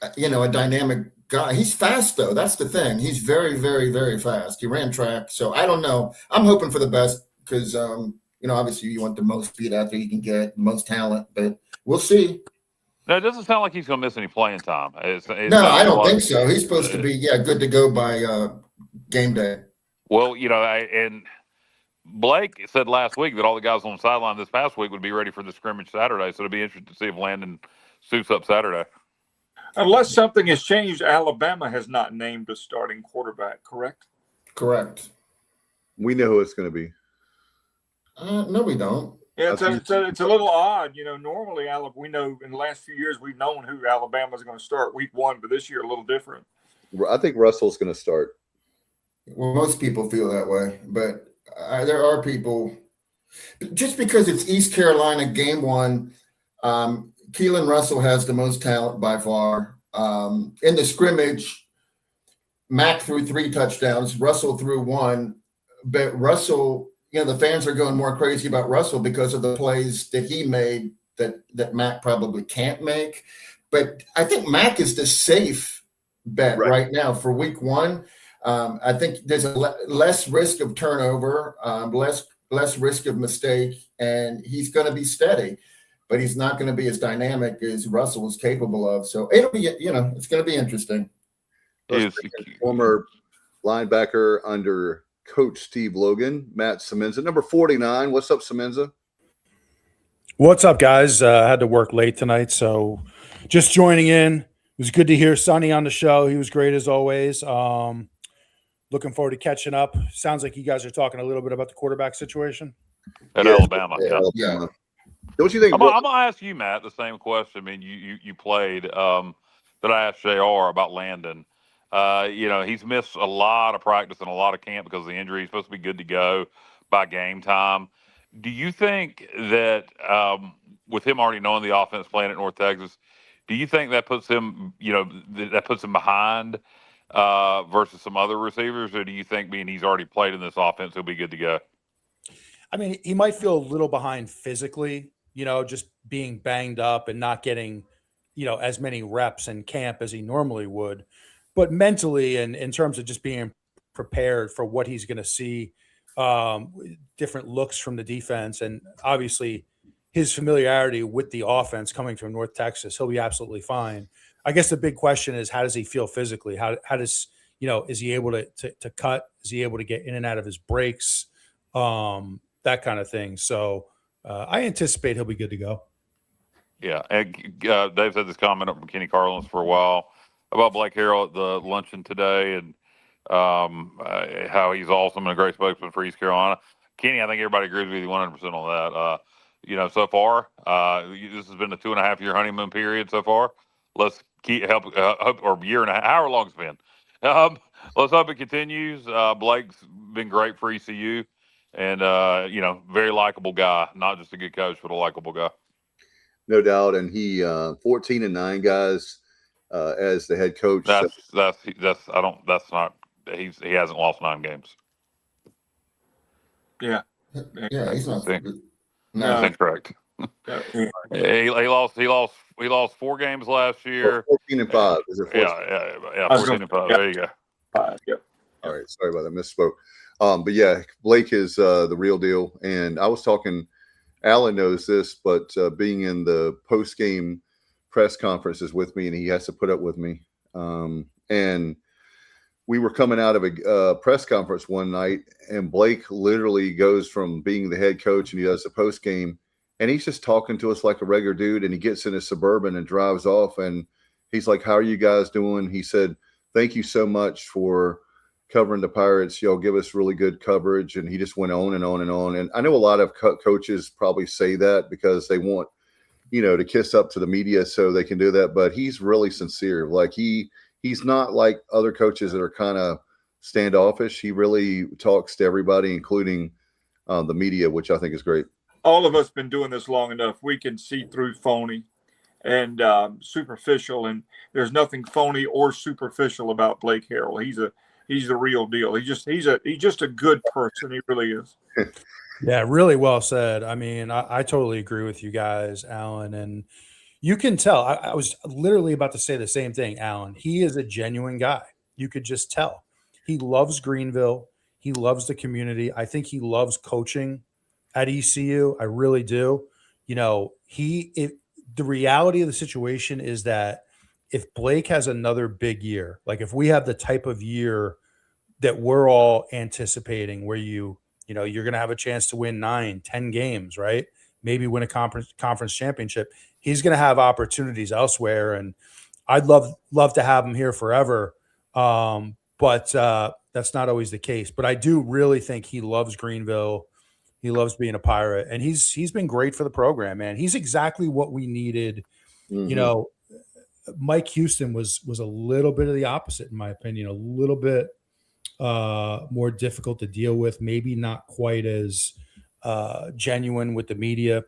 a dynamic guy. He's fast though. That's the thing. He's very, very, very fast. He ran track. So I don't know. I'm hoping for the best because, obviously you want the most speed athlete you can get, the most talent, but we'll see. No, it doesn't sound like he's going to miss any playing time. No, I don't think so. He's supposed to be, good to go by game day. Well, and Blake said last week that all the guys on the sideline this past week would be ready for the scrimmage Saturday. So it'll be interesting to see if Landon suits up Saturday. Unless something has changed, Alabama has not named a starting quarterback, correct? Correct. We know who it's going to be. No, we don't. Yeah, it's a little odd. Normally, we know in the last few years we've known who Alabama's going to start week 1, but this year a little different. I think Russell's going to start. Well, most people feel that way, but there are people. Just because it's East Carolina game 1, Keelan Russell has the most talent by far. In the scrimmage, Mack threw 3 touchdowns. Russell threw 1, but Russell. The fans are going more crazy about Russell because of the plays that he made that Mack probably can't make. But I think Mack is the safe bet right now for week 1. I think there's less risk of turnover, less risk of mistake, and he's going to be steady. But he's not going to be as dynamic as Russell is capable of. So it'll be, it's going to be interesting. Former linebacker under Coach Steve Logan, Matt Semenza, number 49. What's up, Semenza? What's up, guys? I had to work late tonight, so just joining in. It was good to hear Sonny on the show. He was great as always. Looking forward to catching up. Sounds like you guys are talking a little bit about the quarterback situation at Alabama. Yeah. Don't you think? I'm gonna ask you, Matt, the same question. I mean, you played that I asked JR about Landon. He's missed a lot of practice and a lot of camp because of the injury. He's supposed to be good to go by game time. Do you think that with him already knowing the offense playing at North Texas, do you think that puts him, behind versus some other receivers, or do you think being he's already played in this offense, he'll be good to go? I mean, he might feel a little behind physically, just being banged up and not getting, as many reps in camp as he normally would. But mentally and in terms of just being prepared for what he's going to see, different looks from the defense, and obviously his familiarity with the offense coming from North Texas, he'll be absolutely fine. I guess the big question is, how does he feel physically? How does, is he able to cut? Is he able to get in and out of his breaks? That kind of thing. So I anticipate he'll be good to go. Yeah. And Dave had this comment up from Kenny Carlins for a while about Blake Harrell at the luncheon today, and how he's awesome and a great spokesman for East Carolina. Kenny, I think everybody agrees with you 100% on that. So far, this has been a 2.5-year honeymoon period so far. Let's hope, or year and a half, however long it's been. Let's hope it continues. Blake's been great for ECU, and very likable guy, not just a good coach, but a likable guy. No doubt, and he 14-9 guys. As the head coach, he hasn't lost 9 games. Yeah, he's not. No, that's incorrect. He lost 4 games last year. 14-5. Is it 14? Yeah, 14-5. There you go. 5. Yep. All right, sorry about that. Misspoke. But yeah, Blake is the real deal. And I was talking. Alan knows this, but being in the post-game press conferences with me, and he has to put up with me. And we were coming out of a press conference one night, and Blake literally goes from being the head coach, and he does the post game, and he's just talking to us like a regular dude. And he gets in his Suburban and drives off, and he's like, "How are you guys doing?" He said, "Thank you so much for covering the Pirates. Y'all give us really good coverage." And he just went on and on and on. And I know a lot of coaches probably say that because they want, to kiss up to the media so they can do that. But he's really sincere. Like he's not like other coaches that are kind of standoffish. He really talks to everybody, including the media, which I think is great. All of us been doing this long enough. We can see through phony. and superficial. And there's nothing phony or superficial about Blake Harrell. He's the real deal. He's just a good person. He really is. Yeah, really well said. I mean, I totally agree with you guys, Alan. And you can tell. I was literally about to say the same thing, Alan. He is a genuine guy. You could just tell. He loves Greenville. He loves the community. I think he loves coaching at ECU. I really do. You know, the reality of the situation is that if Blake has another big year, like if we have the type of year that we're all anticipating, where you're going to have a chance to win 9, 10 games, right? Maybe win a conference championship. He's going to have opportunities elsewhere, and I'd love to have him here forever. But that's not always the case. But I do really think he loves Greenville. He loves being a Pirate, and he's been great for the program, man. He's exactly what we needed. Mm-hmm. You know, Mike Houston was a little bit of the opposite, in my opinion, a little bit more difficult to deal with, maybe not quite as genuine with the media.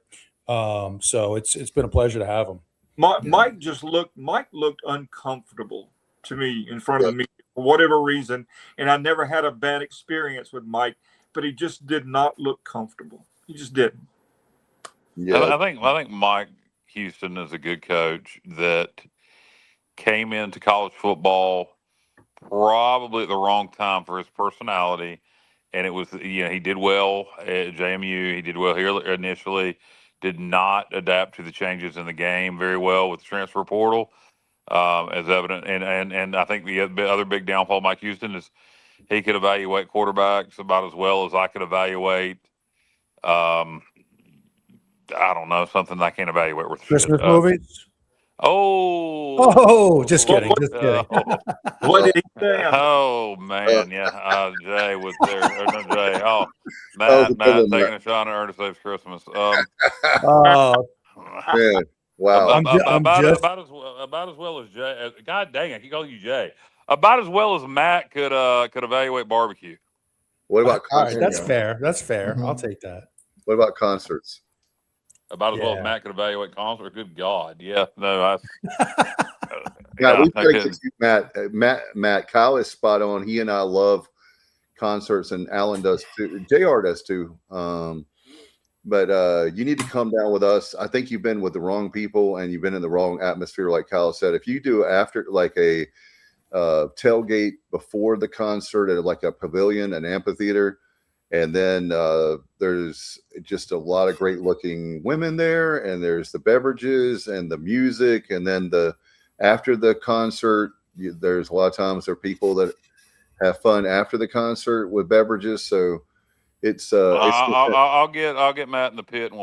So it's been a pleasure to have him. Mike looked uncomfortable to me in front of the media for whatever reason, and I never had a bad experience with Mike, but he just did not look comfortable. He just didn't. Yeah, I think Mike Houston is a good coach that came into college football probably at the wrong time for his personality, and it was he did well at JMU. He did well here initially. Did not adapt to the changes in the game very well with the transfer portal, as evident. And I think the other big downfall of Mike Houston is he could evaluate quarterbacks about as well as I could evaluate. I don't know, something I can't evaluate with Christmas movies. Just kidding. What did he say? Oh man, yeah. Jay was there. No, Jay. Oh, Matt taking a shot at Ernest Saves Christmas. Man, wow. About as well as Jay. God dang, I keep calling you Jay. About as well as Matt could evaluate barbecue. What about concerts? Right, that's fair. That's fair. Mm-hmm. I'll take that. What about concerts? About as well as Matt could evaluate concert. Good God, yeah, no, Matt. Kyle is spot on. He and I love concerts, and Alan does too. JR does too. But you need to come down with us. I think you've been with the wrong people, and you've been in the wrong atmosphere, like Kyle said. If you do after like a tailgate before the concert at like a pavilion, an amphitheater. And then there's just a lot of great looking women there, and there's the beverages and the music. And then after the concert, there's a lot of times there are people that have fun after the concert with beverages. So I'll get Matt in the pit, and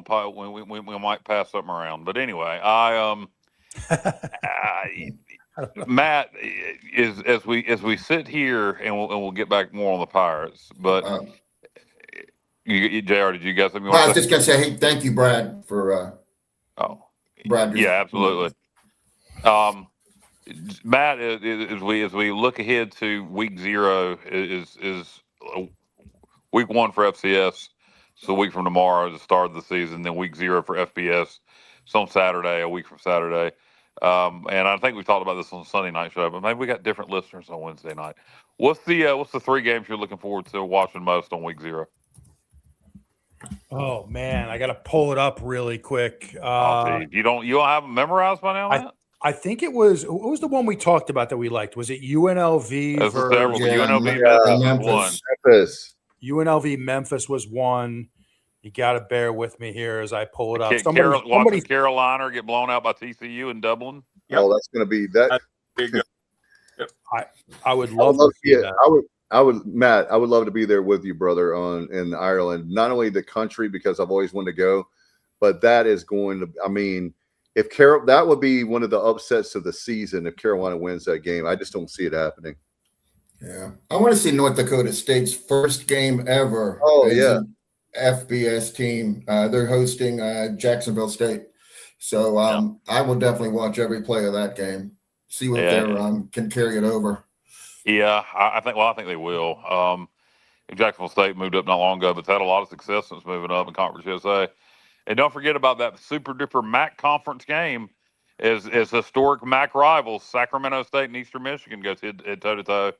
we might pass something around. But anyway, Matt is as we sit here, and we'll get back more on the Pirates, but. JR, did you guys have me? I was just gonna say, hey, thank you, Brad, for Brad. Yeah, absolutely. Matt, as we look ahead to week 0 is week 1 for FCS. So a week from tomorrow is the start of the season. Then week 0 for FBS. It's on Saturday, a week from Saturday. And I think we talked about this on the Sunday night show, but maybe we got different listeners on Wednesday night. What's the 3 games you're looking forward to watching most on week 0? Oh man, I got to pull it up really quick. You don't have them memorized by now? I think it was. What was the one we talked about that we liked? Was it UNLV? UNLV Memphis was 1. UNLV Memphis was 1. You got to bear with me here as I pull it up. Watching Carolina get blown out by TCU in Dublin. Yep. Oh, that's going to be that. I would love to see that. Matt, I would love to be there with you, brother, in Ireland. Not only the country, because I've always wanted to go, but that is going to, I mean, that would be one of the upsets of the season if Carolina wins that game. I just don't see it happening. Yeah. I want to see North Dakota State's first game ever. Oh, yeah. FBS team. They're hosting Jacksonville State. So I will definitely watch every play of that game, see what they can carry it over. Yeah, I think they will. Jacksonville State moved up not long ago, but it's had a lot of success since moving up in Conference USA. And don't forget about that Super Duper MAC conference game as historic MAC rivals, Sacramento State and Eastern Michigan goes toe to toe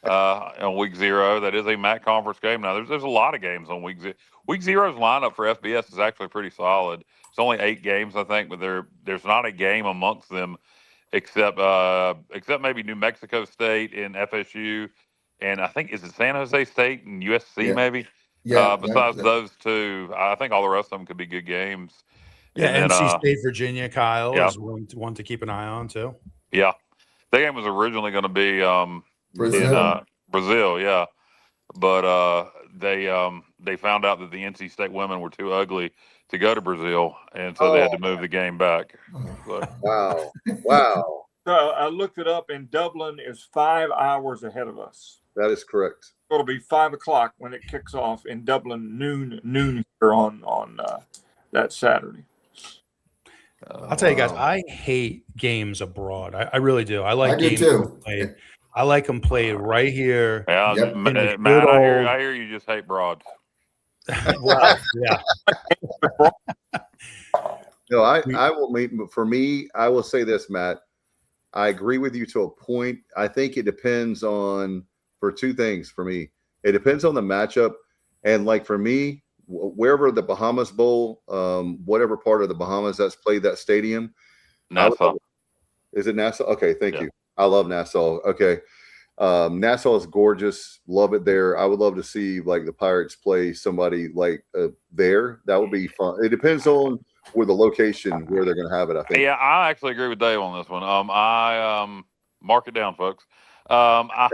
on week 0. That is a MAC conference game. Now there's a lot of games on week 0. Week 0's lineup for FBS is actually pretty solid. It's only 8 games, I think, but there's not a game amongst them except maybe New Mexico State and FSU, and I think is it San Jose State and USC maybe. Yeah. Besides those two, I think all the rest of them could be good games. Yeah, and NC then, State, Virginia, Kyle yeah. is one to keep an eye on too. Yeah, that game was originally going to be Brazil. in Brazil, yeah, but they found out that the NC State women were too ugly to go to Brazil, and so they had to move the game back. So. Wow. I looked it up, and Dublin is 5 hours ahead of us. That is correct. It'll be 5 o'clock when it kicks off in Dublin, noon here on that Saturday. I'll tell you guys, I hate games abroad. I really do. I like I do games too. played. I like them played right here. Yeah, Yep. Matt, I hear you just hate broads. Well, yeah. No, I will meet. For me, I will say this, Matt. I agree with you to a point. I think it depends on for 2 things for me. It depends on the matchup, and like for me, wherever the Bahamas Bowl, whatever part of the Bahamas that's played that stadium. Nassau. Is it Nassau? Okay, thank you. I love Nassau. Okay. Nassau is gorgeous. Love it there. I would love to see like the Pirates play somebody like there. That would be fun. It depends on where the location, where they're going to have it, I think. Yeah, I actually agree with Dave on this one. I mark it down, folks. I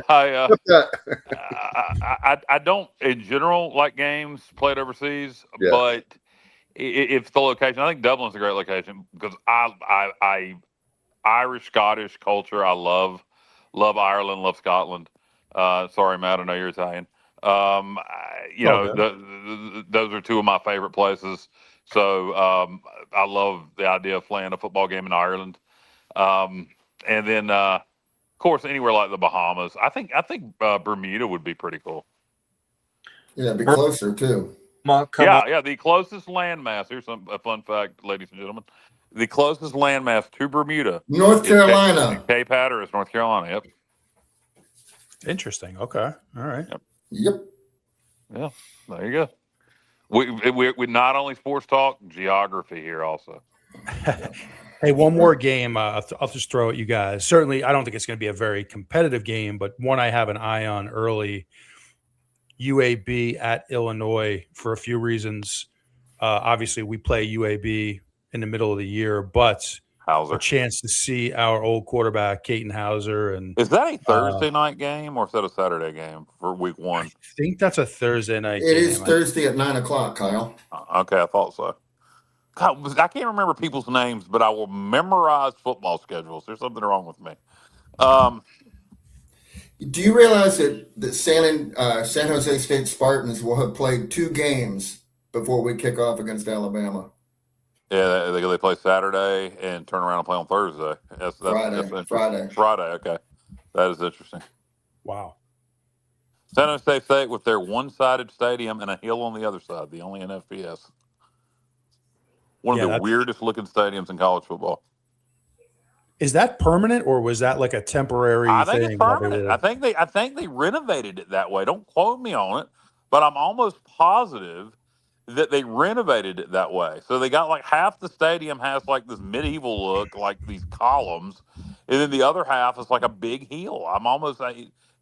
don't in general like games played overseas, but if the location, I think Dublin's a great location because I Irish Scottish culture. I love Ireland, love Scotland. Sorry, Matt, I know you're Italian. Those are 2 of my favorite places. So I love the idea of playing a football game in Ireland, and then. Of course, anywhere like the Bahamas. I think Bermuda would be pretty cool. Yeah, it'd be closer too. Yeah. The closest landmass. Here's a fun fact, ladies and gentlemen. The closest landmass to Bermuda, North Carolina. Cape Hatteras, North Carolina. Yep. Interesting. Okay. All right. Yep. Yeah. There you go. We not only sports talk, geography here also. Hey, one more game. I'll just throw at you guys. Certainly, I don't think it's going to be a very competitive game, but one I have an eye on early. UAB at Illinois for a few reasons. Obviously, we play UAB in the middle of the year, but Hauser. A chance to see our old quarterback, Caton Hauser. And is that a Thursday night game or is that a Saturday game for week 1? I think that's a Thursday night game. It game. is Thursday at 9 o'clock, Kyle. Okay, I thought so. God, I can't remember people's names, but I will memorize football schedules. There's something wrong with me. Do you realize that San Jose State Spartans will have played 2 games before we kick off against Alabama? Yeah, they play Saturday and turn around and play on Thursday. That's Friday. Okay, that is interesting. Wow. San Jose State with their one-sided stadium and a hill on the other side, the only in FBS. One of the weirdest looking stadiums in college football. Is that permanent or was that like a temporary I think thing? it's permanent. I think they renovated it that way. Don't quote me on it, but I'm almost positive that they renovated it that way. So they got like half the stadium has like this medieval look, like these columns, and then the other half is like a big hill. I'm almost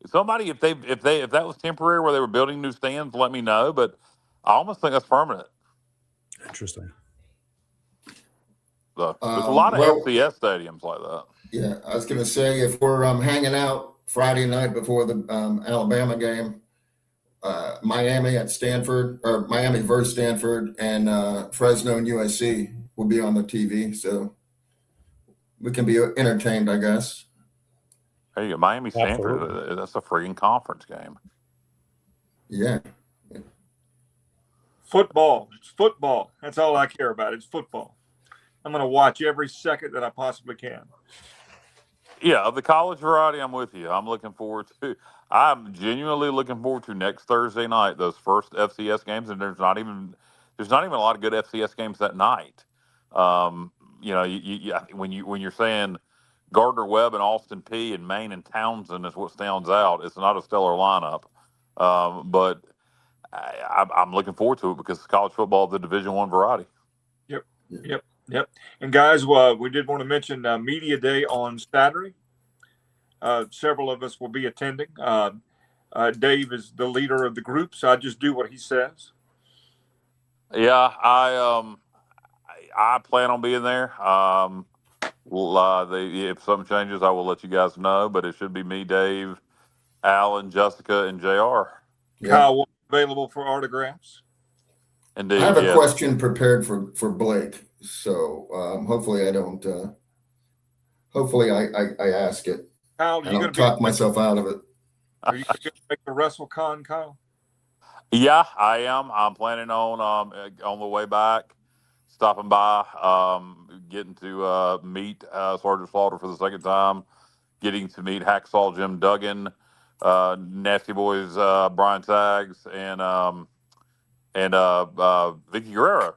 somebody if that was temporary where they were building new stands, let me know. But I almost think that's permanent. Interesting. So, there's a lot of FCS stadiums like that. Yeah, I was going to say if we're hanging out Friday night before the Alabama game, Miami at Stanford or Miami versus Stanford and Fresno and USC will be on the TV, so we can be entertained, I guess. Hey, Miami Stanford, that's a freaking conference game. Yeah. Football. It's football. That's all I care about. It's football. I'm going to watch every second that I possibly can. Yeah, of the college variety, I'm with you. I'm genuinely looking forward to next Thursday night, those first FCS games, and there's not even a lot of good FCS games that night. when you're saying Gardner Webb and Austin P and Maine and Townsend is what stands out. It's not a stellar lineup, but I'm looking forward to it because college football is the Division I variety. Yep. And guys, we did want to mention Media Day on Saturday. Several of us will be attending. Dave is the leader of the group, so I just do what he says. Yeah, I plan on being there. If something changes, I will let you guys know. But it should be me, Dave, Alan, Jessica, and JR. Kyle will be available for autographs. Indeed. I have a question prepared for Blake, so hopefully I don't. Hopefully I ask it. Kyle, I don't talk myself out of it. Are you going to make the WrestleCon, Kyle? Yeah, I am. I'm planning on the way back, stopping by, getting to meet Sergeant Slaughter for the second time, getting to meet Hacksaw Jim Duggan, Nasty Boys Brian Taggs, and Vicky Guerrero.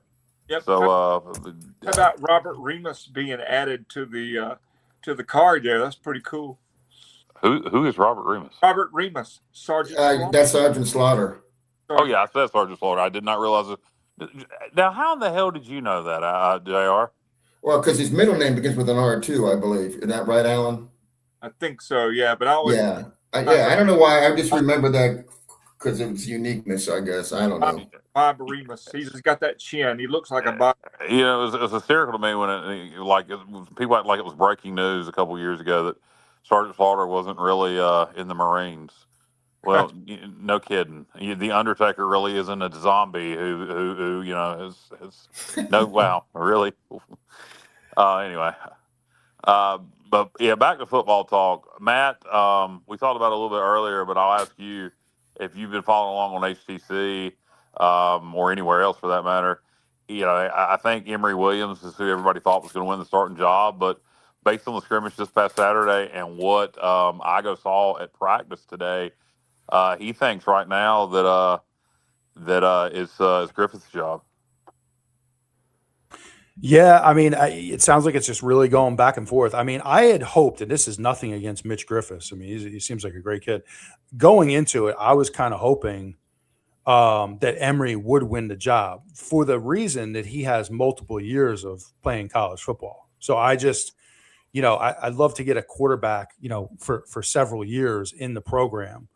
Yep. So how about Robert Remus being added to the card there? That's pretty cool. Who is Robert Remus? Robert Remus, Sergeant Slaughter. That's Sergeant Slaughter. Oh yeah, I said Sergeant Slaughter. I did not realize it. Now, how in the hell did you know that, JR? Well, because his middle name begins with an R too, I believe. Is that right, Alan? I think so. Yeah, but I always. Yeah, I don't know why. I just remember that because of its uniqueness. I guess I don't know. Bob Remus. He's got that chin. He looks like a Bob. It was hysterical to me when people acted like it was breaking news a couple years ago that Sergeant Slaughter wasn't really in the Marines. Well, no kidding. The Undertaker really isn't a zombie who is no wow really. Anyway, but yeah, back to football talk. Matt, we talked about it a little bit earlier, but I'll ask you if you've been following along on HTC or anywhere else for that matter. I think Emory Williams is who everybody thought was going to win the starting job, but based on the scrimmage this past Saturday and what Igo saw at practice today. He thinks right now that it's Griffith's job. Yeah, I mean, it sounds like it's just really going back and forth. I mean, I had hoped, and this is nothing against Mitch Griffiths. I mean, he seems like a great kid. Going into it, I was kind of hoping that Emory would win the job for the reason that he has multiple years of playing college football. So I just, I'd love to get a quarterback, for several years in the program.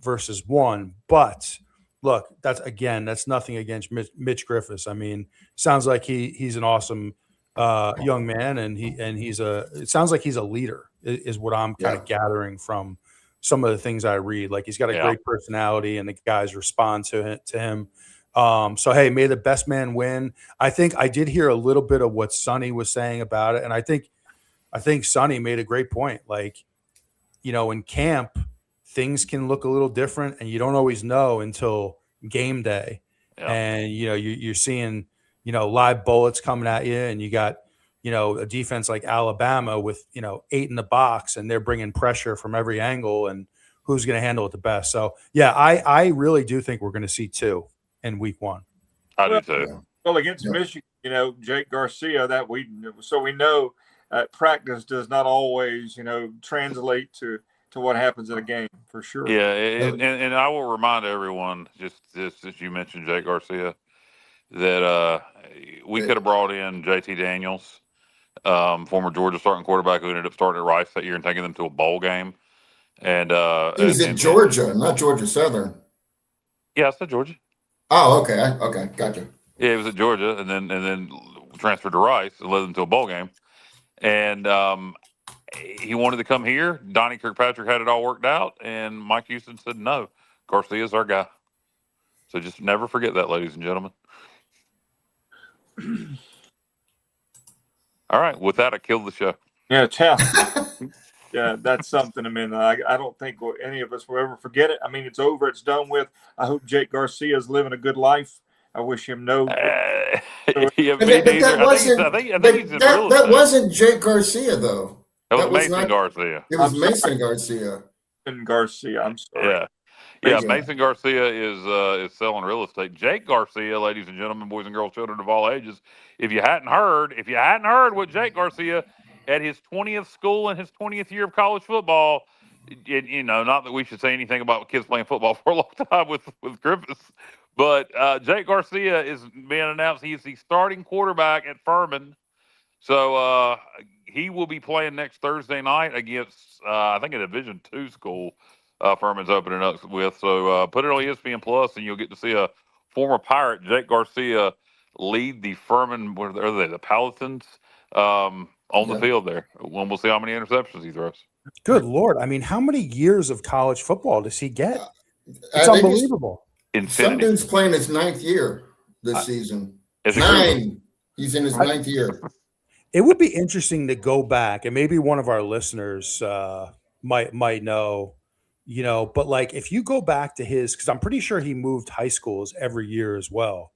Versus one, but look, that's nothing against Mitch Griffiths. I mean, sounds like he's an awesome young man, and it sounds like he's a leader is what I'm kind of gathering from some of the things I read. Like he's got a great personality, and the guys respond to him. So hey, may the best man win. I think I did hear a little bit of what Sonny was saying about it, and I think Sonny made a great point. Like, in camp, things can look a little different, and you don't always know until game day. Yeah. And, you're seeing, live bullets coming at you, and you got, a defense like Alabama with, 8 in the box, and they're bringing pressure from every angle, and who's going to handle it the best. So, yeah, I really do think we're going to see 2 in week 1. I do too. Well, against Michigan, Jake Garcia, we know practice does not always, translate to what happens in a game for sure. Yeah, and I will remind everyone, just as you mentioned Jake Garcia, that we could have brought in JT Daniels, former Georgia starting quarterback who ended up starting at Rice that year and taking them to a bowl game. And he was in Georgia, not Georgia Southern. Yeah, I said Georgia. Oh, okay, gotcha. Yeah, he was at Georgia, and then transferred to Rice and led them to a bowl game. And he wanted to come here. Donnie Kirkpatrick had it all worked out, and Mike Houston said, no, Garcia's our guy. So just never forget that, ladies and gentlemen. All right, with that, I killed the show. Yeah, yeah, that's something. I mean, I don't think any of us will ever forget it. I mean, it's over. It's done with. I hope Jake Garcia is living a good life. I wish him no. That wasn't Jake Garcia, though. That was Mason Garcia. It was Mason Garcia. Garcia. I'm sorry. Yeah, Mason Garcia is selling real estate. Jake Garcia, ladies and gentlemen, boys and girls, children of all ages. If you hadn't heard what Jake Garcia at his 20th school and his 20th year of college football, not that we should say anything about kids playing football for a long time with Griffiths, but Jake Garcia is being announced. He is the starting quarterback at Furman. So he will be playing next Thursday night against, I think, a Division II school Furman's opening up with. So put it on ESPN Plus, and you'll get to see a former Pirate, Jake Garcia, lead the Furman, what are they, the Paladins, on the field there. We'll see how many interceptions he throws. Good Lord. I mean, how many years of college football does he get? It's unbelievable. Some dude's playing his 9th year this season. 9. He's in his 9th year. It would be interesting to go back, and maybe one of our listeners might know, but like if you go back to because I'm pretty sure he moved high schools every year as well.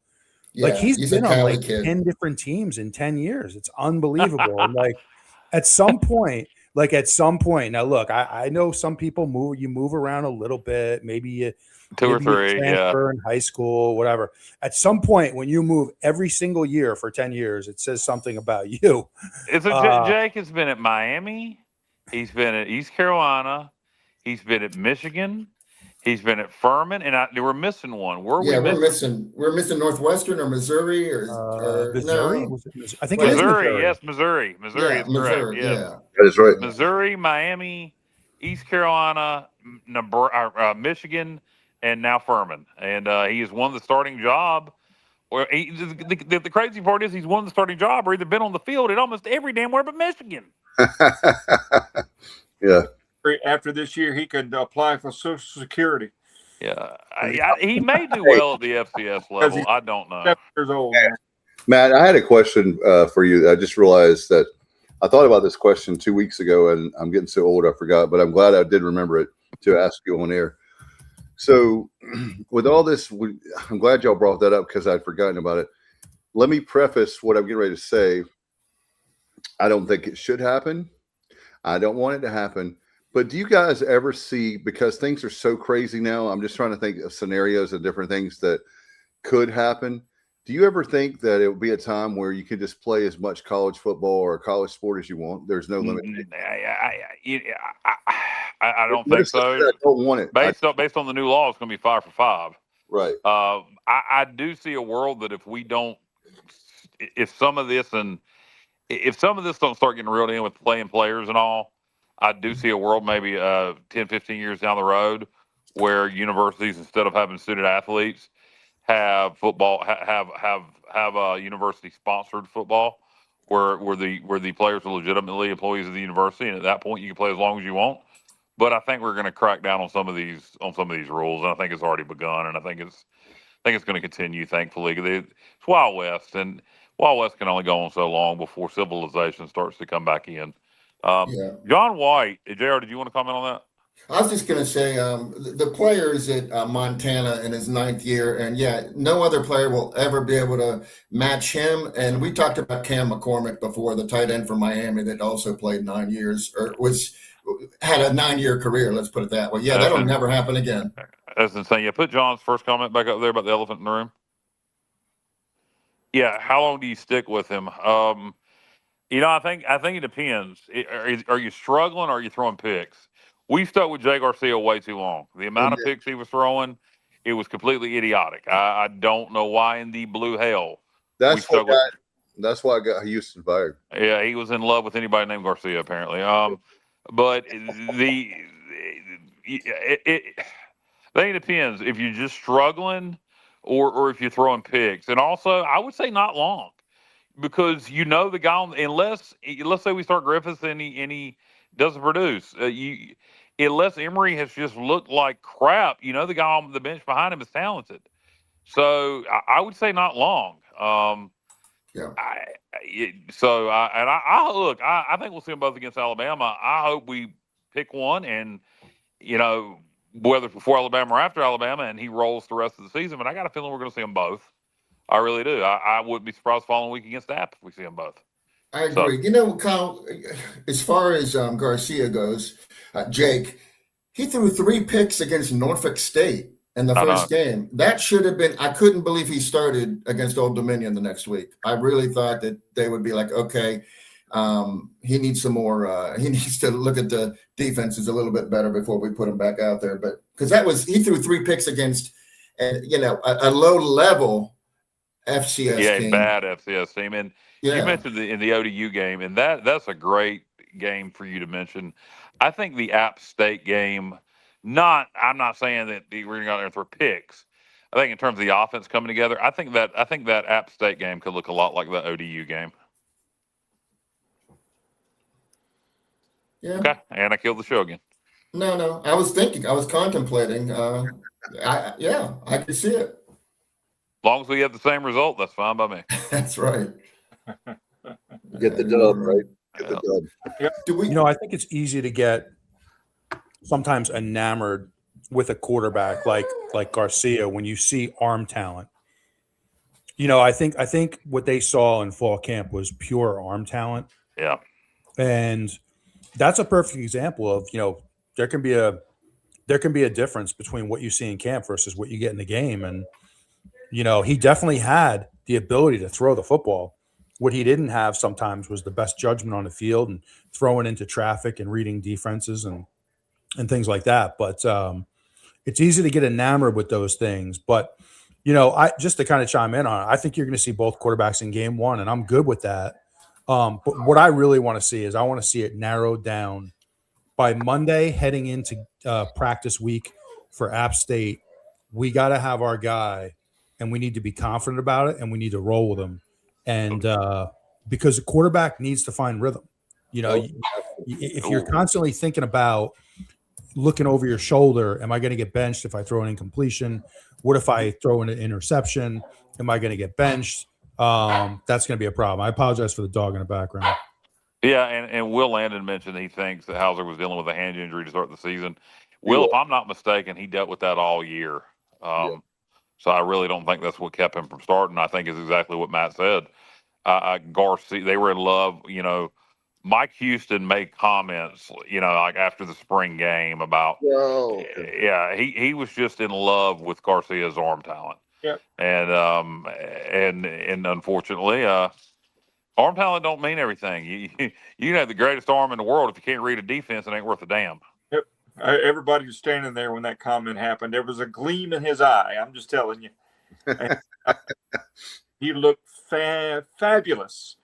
Yeah, like he's been on like kid. 10 different teams in 10 years. It's unbelievable. And like at some point, now look, I know some people move around a little bit, maybe you 2 or 3, transfer in high school, whatever. At some point, when you move every single year for 10 years, it says something about you. Jake has been at Miami. He's been at East Carolina. He's been at Michigan. He's been at Furman, and we're missing one. We're missing Northwestern or Missouri or Missouri. No. I think Missouri. It is Missouri. Yes, Missouri. Missouri is Missouri, correct. Yes. Yeah, that is right. Missouri, Miami, East Carolina, Michigan, and now Furman. And he has won the starting job. Well, the crazy part is he's won the starting job or either been on the field at almost every damn where but Michigan. Yeah. After this year, he could apply for Social Security. Yeah, he may do well at the FCS level. I don't know. 7 years old, man. Matt, I had a question for you. I just realized that I thought about this question 2 weeks ago, and I'm getting so old I forgot, but I'm glad I did remember it to ask you on air. So with all this, I'm glad y'all brought that up because I'd forgotten about it. Let me preface what I'm getting ready to say. I don't think it should happen. I don't want it to happen. But do you guys ever see, because things are so crazy now, I'm just trying to think of scenarios and different things that could happen. Do you ever think that it would be a time where you could just play as much college football or college sport as you want? There's no limit. I don't think so. I don't want it. Based on the new law, it's going to be 5 for 5. Right. I do see a world that if some of this don't start getting reeled in with playing players and all, I do see a world maybe 10, 15 years down the road where universities, instead of having student athletes, have football, have university sponsored football where the players are legitimately employees of the university, and at that point you can play as long as you want. But I think we're going to crack down on some of these rules, and I think it's already begun, and I think it's going to continue. Thankfully, it's Wild West, and Wild West can only go on so long before civilization starts to come back in. John White, JR, did you want to comment on that? I was just going to say the players at Montana in his 9th year, and no other player will ever be able to match him. And we talked about Cam McCormick before, the tight end for Miami that also played 9 years or had a 9-year career. Let's put it that way. Yeah, that'll never happen again. That's insane. Yeah, put John's first comment back up there about the elephant in the room. Yeah, how long do you stick with him? I think it depends. Are you struggling or are you throwing picks? We stuck with Jay Garcia way too long. The amount of picks he was throwing, it was completely idiotic. I don't know why in the blue hell. That's why I got Houston fired. Yeah, he was in love with anybody named Garcia apparently. But I think it depends if you're just struggling or if you're throwing picks. And also, I would say not long. Because the guy, unless let's say we start Griffiths and he doesn't produce, unless Emory has just looked like crap, the guy on the bench behind him is talented. So I would say not long. I think we'll see them both against Alabama. I hope we pick one, and whether before Alabama or after Alabama, and he rolls the rest of the season. But I got a feeling we're going to see them both. I really do. I wouldn't be surprised following week against App if we see them both. I agree. Kyle, as far as Garcia goes, Jake, He threw 3 picks against Norfolk State in the first game. That should have been. I couldn't believe he started against Old Dominion the next week. I really thought that they would be like, okay, he needs some more. He needs to look at the defenses a little bit better before we put him back out there. But because he threw 3 picks against, a low level FCS team. Bad FCS team. And you mentioned in the ODU game, and that's a great game for you to mention. I think the App State game, I'm not saying that we're going to go out there and throw picks. I think in terms of the offense coming together, I think that App State game could look a lot like the ODU game. Yeah. Okay. And I killed the show again. No. I was contemplating. I could see it. As long as we have the same result, that's fine by me. That's right. Get the dub, right? Get the dub. I think it's easy to get sometimes enamored with a quarterback like Garcia when you see arm talent. I think what they saw in fall camp was pure arm talent. Yeah. And that's a perfect example of, there can be a difference between what you see in camp versus what you get in the game. And, he definitely had the ability to throw the football. What he didn't have sometimes was the best judgment on the field and throwing into traffic and reading defenses and things like that. But it's easy to get enamored with those things. But, I just to kind of chime in on it, I think you're going to see both quarterbacks in game one, and I'm good with that. But what I really want to see is I want to see it narrowed down by Monday heading into practice week for App State. We got to have our guy, and we need to be confident about it, and we need to roll with him. And because the quarterback needs to find rhythm. If you're constantly thinking about looking over your shoulder, am I going to get benched if I throw an incompletion? What if I throw an interception? Am I going to get benched? That's going to be a problem. I apologize for the dog in the background. Yeah, and Will Landon mentioned he thinks that Hauser was dealing with a hand injury to start the season. Will, if I'm not mistaken, he dealt with that all year. So I really don't think that's what kept him from starting. I think is exactly what Matt said. Garcia, they were in love. Mike Houston made comments, like after the spring game about, he was just in love with Garcia's arm talent. Yep. And unfortunately, arm talent don't mean everything. You can have the greatest arm in the world. If you can't read a defense, it ain't worth a damn. Yep. Everybody was standing there when that comment happened. There was a gleam in his eye. I'm just telling you. He looked fabulous,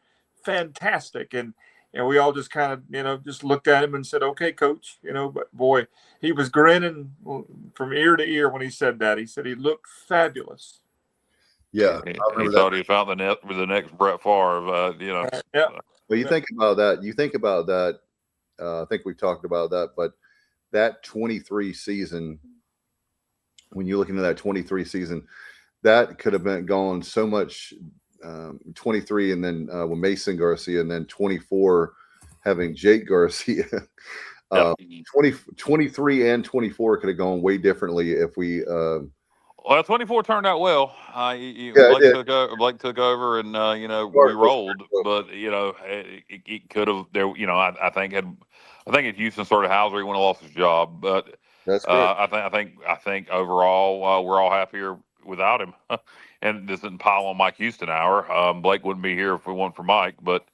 fantastic. And we all just kind of, just looked at him and said, okay, coach, but boy, he was grinning from ear to ear when he said that. He said he looked fabulous. Yeah. He thought he found the next Brett Favre, Yeah. Well, you think about that. I think we talked about that, but that 23 season, when you look into that 23 season, that could have been gone so much. 23 and then with Mason Garcia, and then 24 having Jake Garcia. 23 and 24 could have gone way differently if we. Well, 24 turned out well. Blake took over and we rolled, but it could have there. I think if Houston started Hauser, he wouldn't have lost his job. But that's great. I think overall we're all happier without him. And this isn't pile on Mike Houston hour. Blake wouldn't be here if we weren't for Mike, but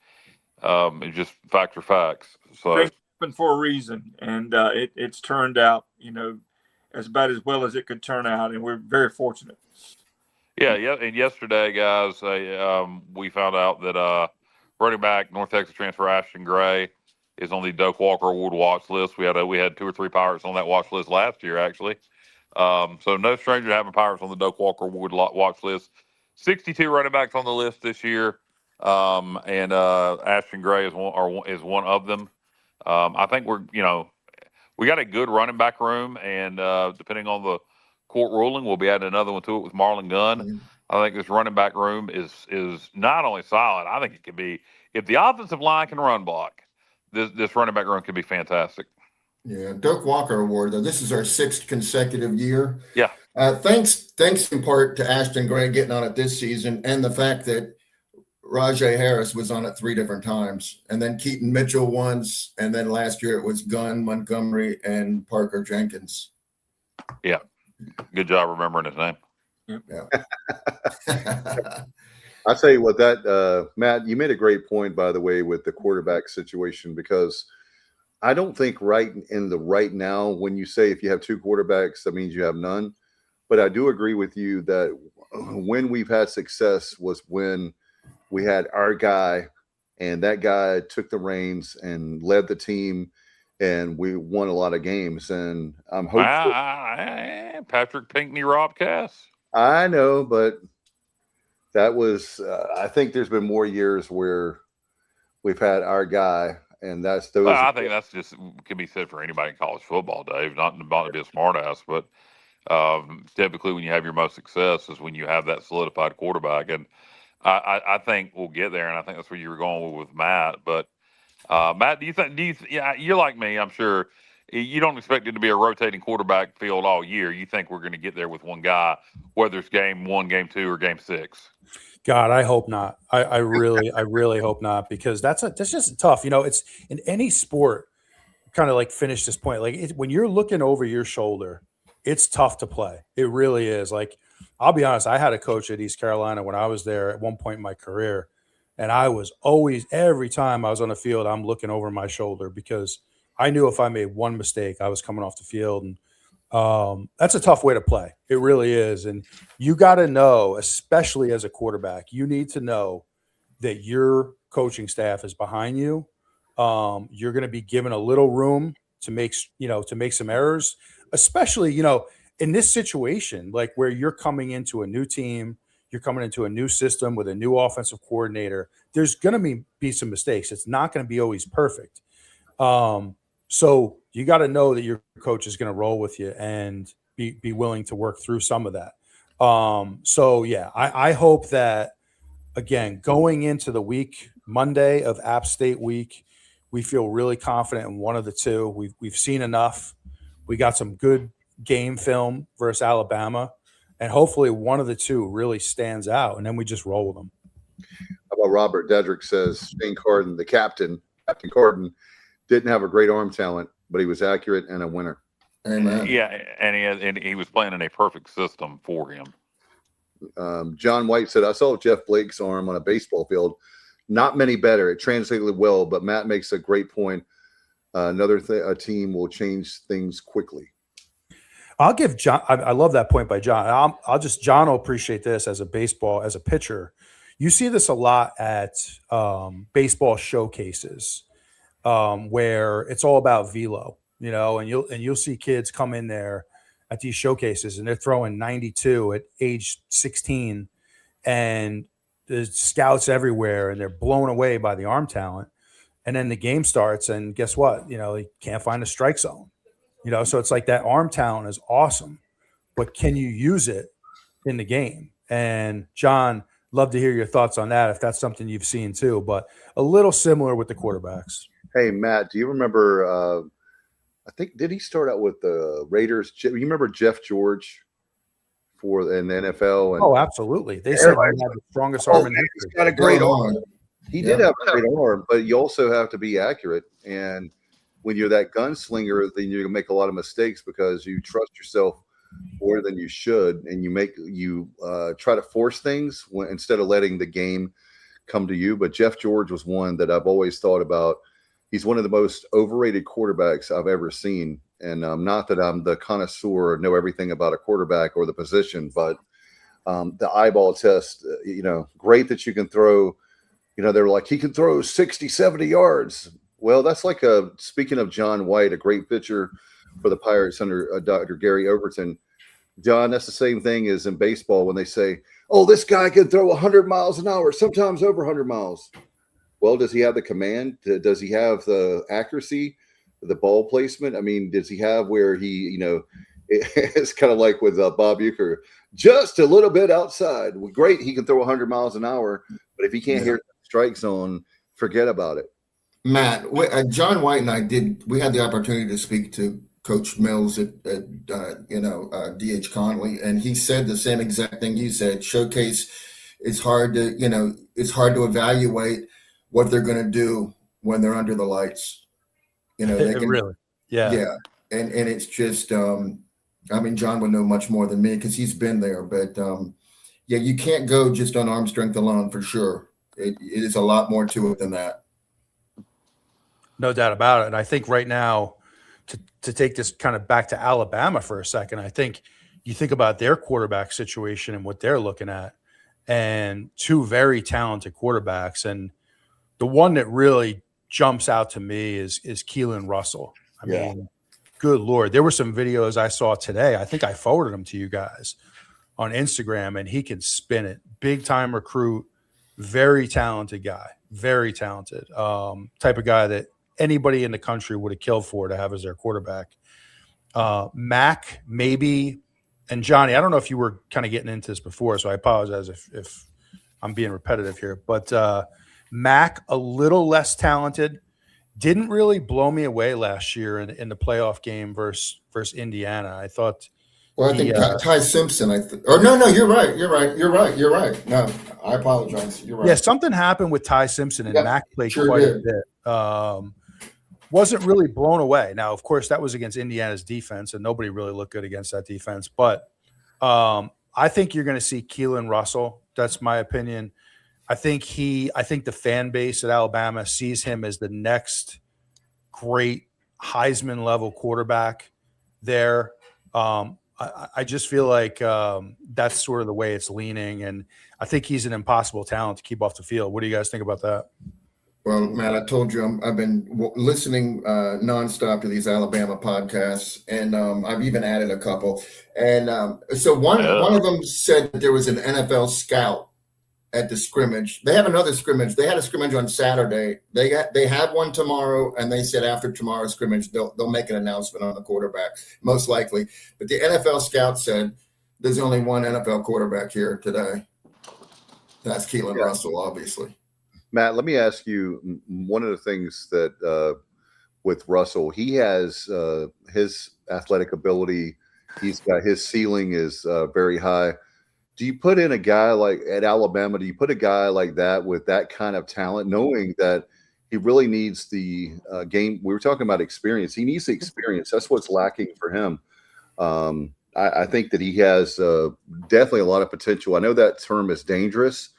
it's just facts are facts. So it happened for a reason, and it's turned out, as about as well as it could turn out, and we're very fortunate. Yeah. And yesterday, guys, we found out that running back North Texas transfer Ashton Gray is on the Doak Walker Award watch list. We had 2 or 3 Pirates on that watch list last year, actually. So no stranger to having Pirates on the Doak Walker Award watch list. 62 running backs on the list this year, and Ashton Gray is one of them. I think we got a good running back room, and depending on the court ruling, we'll be adding another one to it with Marlon Gunn. Mm-hmm. I think this running back room is not only solid. I think it could be, if the offensive line can run block, this running back room could be fantastic. Yeah, Doak Walker Award, though. This is our 6th consecutive year. Yeah. Thanks in part to Ashton Gray getting on it this season, and the fact that Rajay Harris was on it 3 different times, and then Keaton Mitchell once, and then last year it was Gunn, Montgomery, and Parker Jenkins. Yeah, good job remembering his name. Yeah. I'll tell you what, that Matt, you made a great point, by the way, with the quarterback situation, because I don't think right now, when you say if you have 2 quarterbacks, that means you have none. But I do agree with you that when we've had success was when we had our guy, and that guy took the reins and led the team, and we won a lot of games. And I'm hopeful. Patrick Pinckney, Rob Cass. I know, but that was I think there's been more years where we've had our guy, and that's those. Well, I think that's just can be said for anybody in college football, Dave. Not to be a smartass, but typically when you have your most success is when you have that solidified quarterback, and I think we'll get there, and I think that's where you were going with Matt. But Matt, yeah, you're like me, I'm sure. You don't expect it to be a rotating quarterback field all year. You think we're going to get there with one guy, whether it's game 1, game 2, or game 6. God, I hope not. I really hope not, because that's just tough. It's in any sport. Kind of like finish this point. Like when you're looking over your shoulder, it's tough to play. It really is. Like, I'll be honest. I had a coach at East Carolina when I was there at one point in my career, and I was always, every time I was on the field, I'm looking over my shoulder, because I knew if I made one mistake, I was coming off the field. And that's a tough way to play. It really is. And you got to know, especially as a quarterback, you need to know that your coaching staff is behind you. You're going to be given a little room to make some errors, especially, in this situation, like where you're coming into a new team, you're coming into a new system with a new offensive coordinator. There's going to be some mistakes. It's not going to be always perfect. So you got to know that your coach is going to roll with you and be willing to work through some of that. So yeah, I hope that, again, going into the week, Monday of App State week, we feel really confident in one of the two. We've seen enough. We got some good game film versus Alabama, and hopefully one of the two really stands out, and then we just roll with them. How about Robert Dedrick says Shane Carden, the Captain Carden, didn't have a great arm talent, but he was accurate and a winner. Amen. Yeah, and he was playing in a perfect system for him. John White said, I saw Jeff Blake's arm on a baseball field. Not many better. It translated well, but Matt makes a great point. A team will change things quickly. I'll give John. I love that point by John. John will appreciate this as a pitcher. You see this a lot at baseball showcases where it's all about velo, and you'll see kids come in there at these showcases and they're throwing 92 at age 16, and there's scouts everywhere and they're blown away by the arm talent. And then the game starts, and guess what? They can't find a strike zone. So it's like that arm talent is awesome, but can you use it in the game? And John, love to hear your thoughts on that, if that's something you've seen too, but a little similar with the quarterbacks. Hey, Matt, do you remember, did he start out with the Raiders? You remember Jeff George in the NFL? Oh, absolutely. They said he had the strongest arm in history. He's got a great arm. He did have a great arm, but you also have to be accurate. And when you're that gunslinger, then you're going to make a lot of mistakes because you trust yourself more than you should, and you try to force things instead of letting the game come to you. But Jeff George was one that I've always thought about. He's one of the most overrated quarterbacks I've ever seen. And not that I'm the connoisseur or know everything about a quarterback or the position, but the eyeball test, great that you can throw. They're like, he can throw 60, 70 yards. Well, that's like speaking of John White, a great pitcher for the Pirates under Dr. Gary Overton. John, that's the same thing as in baseball when they say, oh, this guy can throw 100 miles an hour, sometimes over 100 miles. Well, does he have the command? Does he have the accuracy, the ball placement? I mean, does he have where he, it's kind of like with Bob Uecker, just a little bit outside. Well, great, he can throw 100 miles an hour, but if he can't hit the strike zone, forget about it. Matt, John White and I we had the opportunity to speak to Coach Mills at D.H. Conley, and he said the same exact thing you said. Showcase, it's hard to evaluate what they're going to do when they're under the lights. They can really, yeah. And it's just, I mean, John would know much more than me because he's been there, but you can't go just on arm strength alone for sure. It is a lot more to it than that. No doubt about it. And I think right now, to take this kind of back to Alabama for a second, I think you think about their quarterback situation and what they're looking at, and two very talented quarterbacks. And the one that really jumps out to me is Kalen Russell. I mean, good Lord. There were some videos I saw today. I think I forwarded them to you guys on Instagram, and he can spin it. Big time recruit, very talented guy, very talented. Type of guy that anybody in the country would have killed for to have as their quarterback. Mac, maybe, and Johnny, I don't know if you were kind of getting into this before, so I apologize if I'm being repetitive here, but Mac, a little less talented, didn't really blow me away last year in the playoff game versus Indiana. I thought. Well, I think Ty Simpson. No, you're right. No, I apologize. You're right. Yeah, something happened with Ty Simpson, and Mac played quite a bit. Wasn't really blown away. Now, of course, that was against Indiana's defense, and nobody really looked good against that defense. But I think you're going to see Kalen Russell. That's my opinion. I think the fan base at Alabama sees him as the next great Heisman level quarterback there. I just feel like that's sort of the way it's leaning, and I think he's an impossible talent to keep off the field. What do you guys think about that? Well, Matt, I told you I've been listening nonstop to these Alabama podcasts, and I've even added a couple. And so one of them said that there was an NFL scout at the scrimmage. They have another scrimmage. They had a scrimmage on Saturday. They have one tomorrow, and they said after tomorrow's scrimmage they'll make an announcement on the quarterback, most likely. But the NFL scout said there's only one NFL quarterback here today. That's Kalen Russell, obviously. Matt, let me ask you one of the things that with Russell, he has his athletic ability. He's got his ceiling is very high. Do you put in a guy like at Alabama? Do you put a guy like that with that kind of talent, knowing that he really needs the game? We were talking about experience. He needs the experience. That's what's lacking for him. I think that he has definitely a lot of potential. I know that term is dangerous,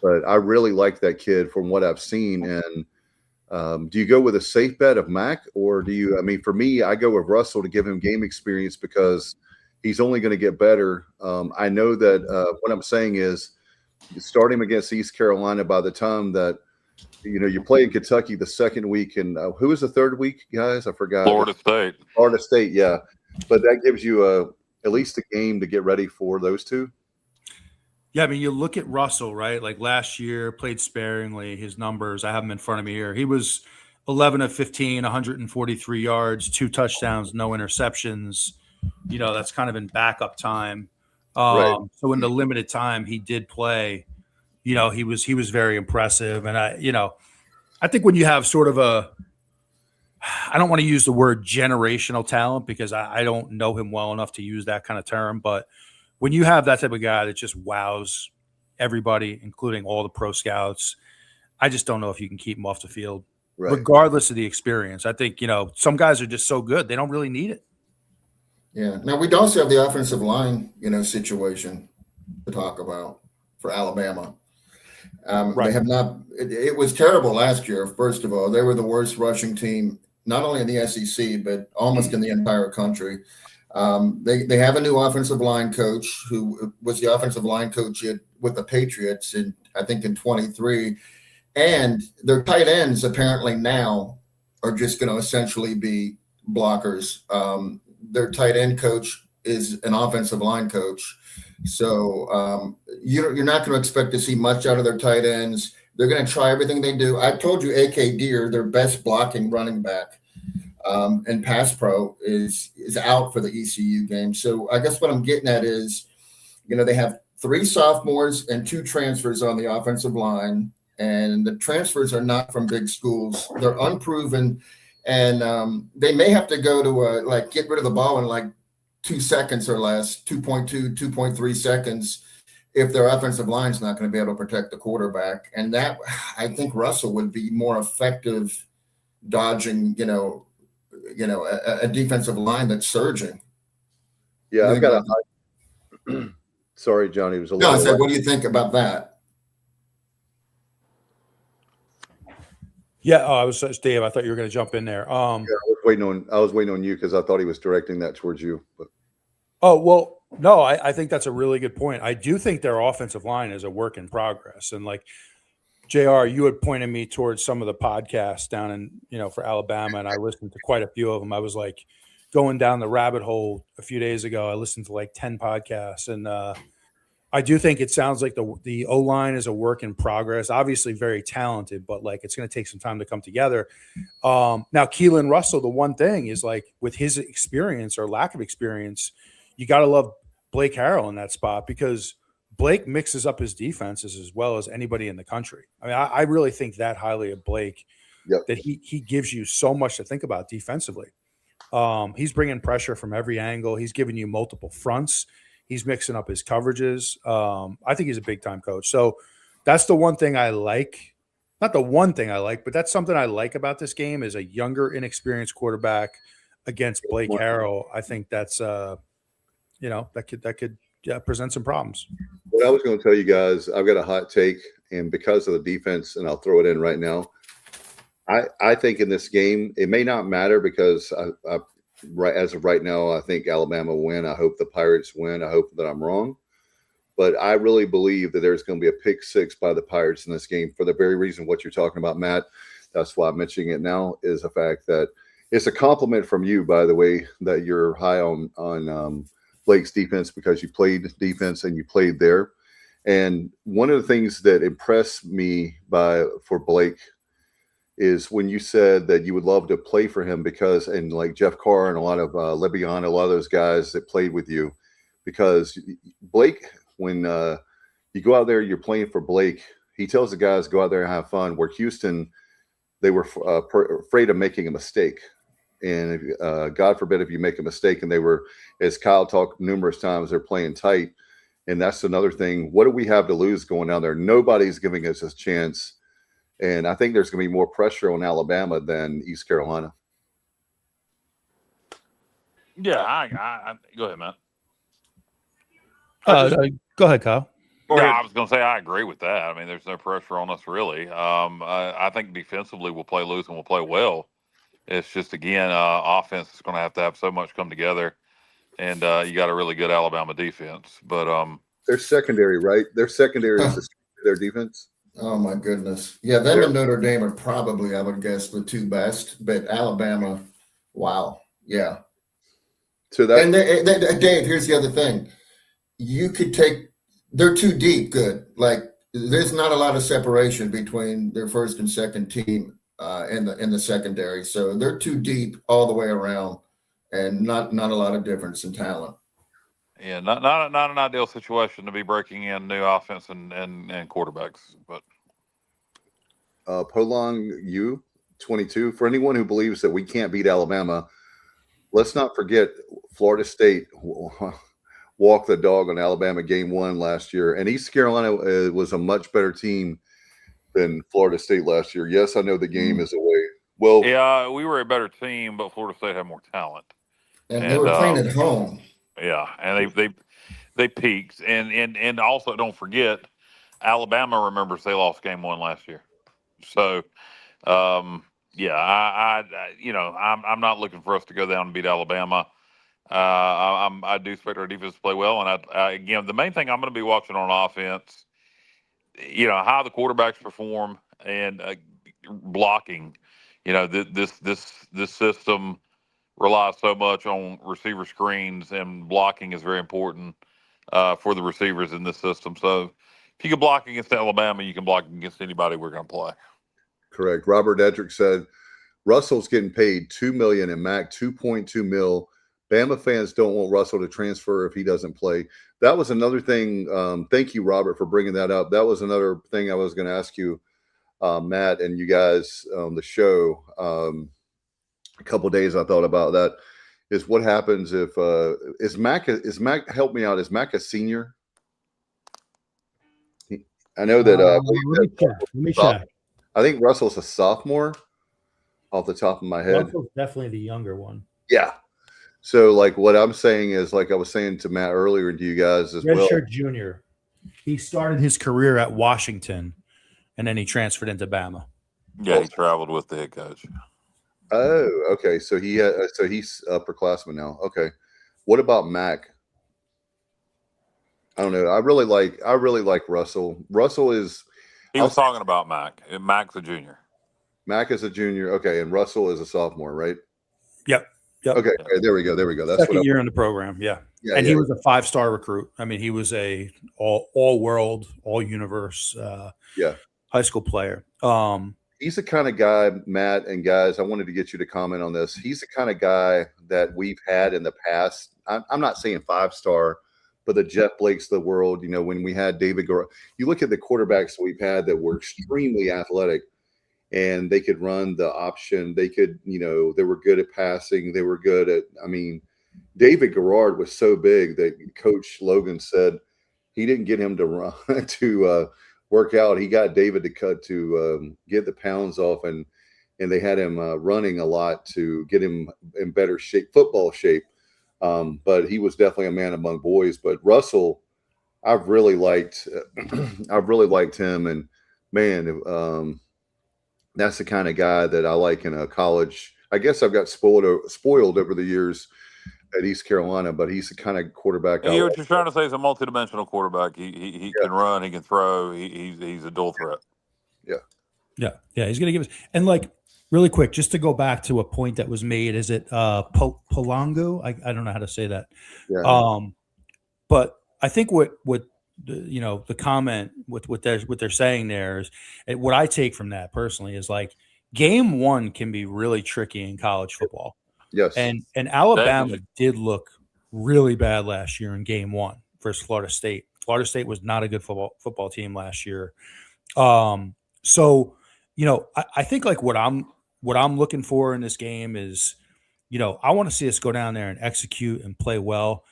but I really like that kid from what I've seen. And do you go with a safe bet of Mac, or do you? I mean, for me, I go with Russell to give him game experience because he's only going to get better. I know that what I'm saying is you start him against East Carolina by the time that, you play in Kentucky the second week. And who was the third week, guys? I forgot. Florida State. Florida State, yeah. But that gives you at least a game to get ready for those two. Yeah, I mean, you look at Russell, right? Like last year, played sparingly. His numbers, I have them in front of me here. He was 11 of 15, 143 yards, 2 touchdowns, no interceptions. That's kind of in backup time. Right. So in the limited time he did play, he was very impressive. And I think when you have sort of I don't want to use the word generational talent because I don't know him well enough to use that kind of term, but when you have that type of guy that just wows everybody, including all the pro scouts, I just don't know if you can keep him off the field, regardless of the experience. I think, some guys are just so good, they don't really need it. Yeah. Now we also have the offensive line, situation to talk about for Alabama. They have not. It was terrible last year. First of all, they were the worst rushing team, not only in the SEC but almost in the entire country. They have a new offensive line coach who was the offensive line coach with the Patriots in 23, and their tight ends apparently now are just going to essentially be blockers. Their tight end coach is an offensive line coach. So you're not going to expect to see much out of their tight ends. They're going to try everything they do. I told you AK Deer, their best blocking running back and pass pro is out for the ECU game. So I guess what I'm getting at is, they have 3 sophomores and 2 transfers on the offensive line, and the transfers are not from big schools. They're unproven. And they may have to go to get rid of the ball in 2 seconds or less, 2.2, 2.3 seconds, if their offensive line's not going to be able to protect the quarterback. And that, I think Russell would be more effective dodging, a defensive line that's surging. Yeah, I've got a sorry, Johnny, it was a little. No, I said, what do you think about that? Yeah, I was Dave. I thought you were going to jump in there. Yeah, I was waiting on you because I thought he was directing that towards you. But oh well, no, I think that's a really good point. I do think their offensive line is a work in progress, and like JR, you had pointed me towards some of the podcasts down in for Alabama, and I listened to quite a few of them. I was like going down the rabbit hole a few days ago. I listened to like 10 podcasts, and I do think it sounds like the O-line is a work in progress. Obviously very talented, but like it's going to take some time to come together. Now, Keelan Russell, the one thing is like with his experience or lack of experience, you got to love Blake Harrell in that spot because Blake mixes up his defenses as well as anybody in the country. I mean, I really think that highly of Blake, that he gives you so much to think about defensively. He's bringing pressure from every angle. He's giving you multiple fronts. He's mixing up his coverages. I think he's a big-time coach. So that's the one thing I like. Not the one thing I like, but that's something I like about this game is a younger, inexperienced quarterback against Blake Harrell. I think that's, that could present some problems. What I was going to tell you guys, I've got a hot take, and because of the defense, and I'll throw it in right now, I think in this game, it may not matter because as of right now, I think Alabama will win. I hope the Pirates win. I hope that I'm wrong. But I really believe that there's going to be a pick six by the Pirates in this game for the very reason what you're talking about, Matt. That's why I'm mentioning it now is the fact that it's a compliment from you, by the way, that you're high on Blake's defense because you played defense and you played there. And one of the things that impressed me for Blake is when you said that you would love to play for him because, and like Jeff Carr and a lot of Le'Veon, a lot of those guys that played with you, because Blake, when you go out there, you're playing for Blake, he tells the guys, go out there and have fun, where Houston, they were afraid of making a mistake. And God forbid if you make a mistake, and they were, as Kyle talked numerous times, they're playing tight. And that's another thing. What do we have to lose going down there? Nobody's giving us a chance. And I think there's going to be more pressure on Alabama than East Carolina. Yeah, I go ahead, man. Go ahead, Kyle. Yeah, I was going to say I agree with that. I mean, there's no pressure on us really. I think defensively we'll play loose and we'll play well. It's just, again, offense is going to have so much come together, and you got a really good Alabama defense. But their secondary, right? Their secondary is their defense. Oh, my goodness. Yeah, them and Notre Dame are probably, I would guess, the two best. But Alabama, wow. Yeah. So that, and Dave, here's the other thing. You could they're too deep good. Like, there's not a lot of separation between their first and second team in the secondary. So they're too deep all the way around and not a lot of difference in talent. Yeah, not an ideal situation to be breaking in new offense and quarterbacks. But Polong 22. For anyone who believes that we can't beat Alabama, let's not forget Florida State walked the dog on Alabama game 1 last year, and East Carolina was a much better team than Florida State last year. Yes, I know the game is away. Well, yeah, we were a better team, but Florida State had more talent, and they were playing at home. Yeah, and they peaked, and also don't forget, Alabama remembers they lost game 1 last year. So, yeah, I'm not looking for us to go down and beat Alabama. I do expect our defense to play well, and again, the main thing I'm going to be watching on offense, how the quarterbacks perform and blocking. This system relies so much on receiver screens, and blocking is very important for the receivers in this system. So if you can block against Alabama, you can block against anybody we're going to play. Correct. Robert Edrick said Russell's getting paid $2 million and Mac $2.2 million. Bama fans don't want Russell to transfer if he doesn't play. That was another thing. Thank you, Robert, for bringing that up. That was another thing I was going to ask you, Matt, and you guys on the show. A couple of days I thought about that. Is what happens if is Mac help me out? Is Mac a senior? I know that. Let me check. I think Russell's a sophomore, off the top of my head. Russell's definitely the younger one. Yeah. So, like, what I'm saying is, like I was saying to Matt earlier, and to you guys as well. Redshirt junior. He started his career at Washington, and then he transferred into Bama. Yeah, he traveled with the head coach. Oh, okay. So he's upperclassman now. Okay. What about Mac? I don't know. I really like Russell. Russell is. He was talking about Mac. Mac's a junior. Mac is a junior. Okay, and Russell is a sophomore, right? Yep. Okay. There we go. That's second year in the program. Yeah. And he was a 5-star recruit. I mean, he was a all world, all universe. High school player. He's the kind of guy, Matt and guys, I wanted to get you to comment on this. He's the kind of guy that we've had in the past. I'm not saying 5-star, but the Jeff Blakes of the world, when we had David Garrard, you look at the quarterbacks we've had that were extremely athletic and they could run the option. They could, they were good at passing. They were good at, David Garrard was so big that Coach Logan said he didn't get him to run to work out. He got David to get the pounds off, and they had him running a lot to get him in better shape, football shape. But he was definitely a man among boys. But Russell, I've really liked him, and man, that's the kind of guy that I like in a college. I guess I've got spoiled over the years at East Carolina, but he's the kind of quarterback. What you're trying to say is a multidimensional quarterback. He can run, he can throw, he's a dual threat. Yeah. He's going to give us, and like really quick, just to go back to a point that was made. Is it Polango? I don't know how to say that. Yeah. But I think what the comment with what they're saying there is, what I take from that personally is like game one can be really tricky in college football. Yes. And Alabama did look really bad last year in game one versus Florida State. Florida State was not a good football team last year. So, I think like what I'm looking for in this game is, I want to see us go down there and execute and play well.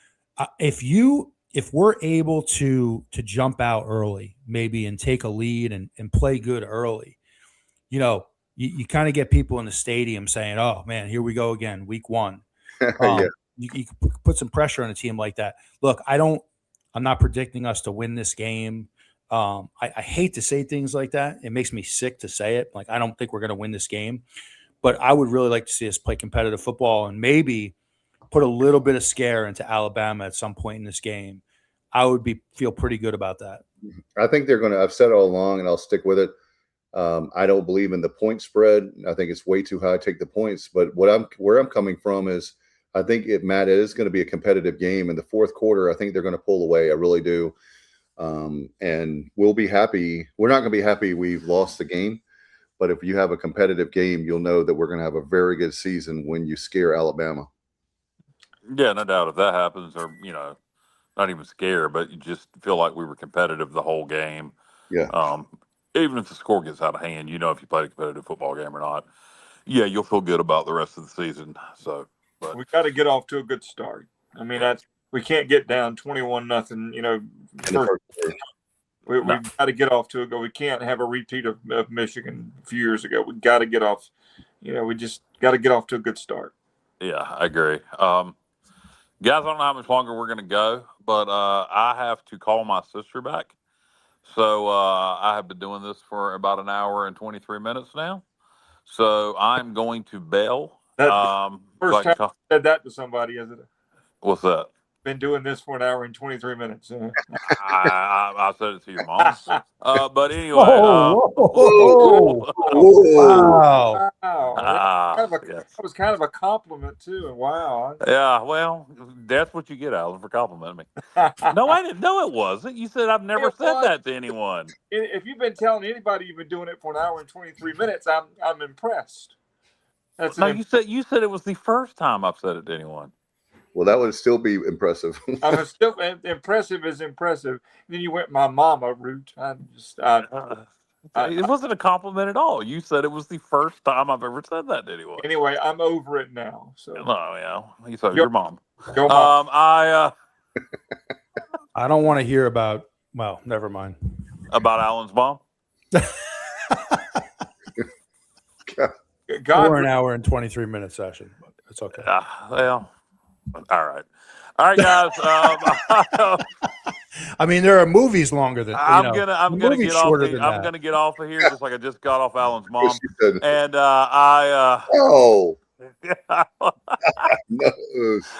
If we're able to jump out early, maybe, and take a lead and play good early, you kind of get people in the stadium saying, "Oh man, here we go again, week one." You put some pressure on a team like that. Look, I'm not predicting us to win this game. I hate to say things like that. It makes me sick to say it. Like, I don't think we're going to win this game, but I would really like to see us play competitive football and maybe put a little bit of scare into Alabama at some point in this game. I would feel pretty good about that. I think they're going to. I've said it all along, and I'll stick with it. I don't believe in the point spread. I think it's way too high to take the points. But where I'm coming from is, I think it is going to be a competitive game. In the fourth quarter, I think they're going to pull away. I really do. And we'll be happy. We're not going to be happy we've lost the game. But if you have a competitive game, you'll know that we're going to have a very good season when you scare Alabama. Yeah, no doubt. If that happens, or, not even scare, but you just feel like we were competitive the whole game. Yeah. Even if the score gets out of hand, if you played a competitive football game or not, yeah, you'll feel good about the rest of the season. So, but we got to get off to a good start. I mean, we can't get down 21-0. We've got to get off to a go. We can't have a repeat of Michigan a few years ago. We got to get off. We just got to get off to a good start. Yeah, I agree. Guys, I don't know how much longer we're going to go, but I have to call my sister back. So I have been doing this for about an hour and 23 minutes now. So I'm going to bail. First time I said that to somebody, is it? What's that? Been doing this for an hour and 23 minutes. I said it to your mom. But anyway. Wow. That was kind of a compliment, too. Wow. Yeah, well, that's what you get, Alan, for complimenting me. No, I didn't. No, it wasn't. You said I've never said that to anyone. If you've been telling anybody you've been doing it for an hour and 23 minutes, I'm impressed. You said it was the first time I've said it to anyone. Well, that would still be impressive. I'm still impressive is impressive. Then you went my mama route. It wasn't a compliment at all. You said it was the first time I've ever said that to anyone. Anyway, I'm over it now. So you said your mom. Go mom. I don't want to hear about. Well, never mind. About Alan's mom? For an hour and 23 minute session, but it's okay. Well, all right. All right, guys. I mean, there are movies longer than I'm gonna get off. I'm that. gonna get off of here just like I just got off Alan's mom. And Oh. No.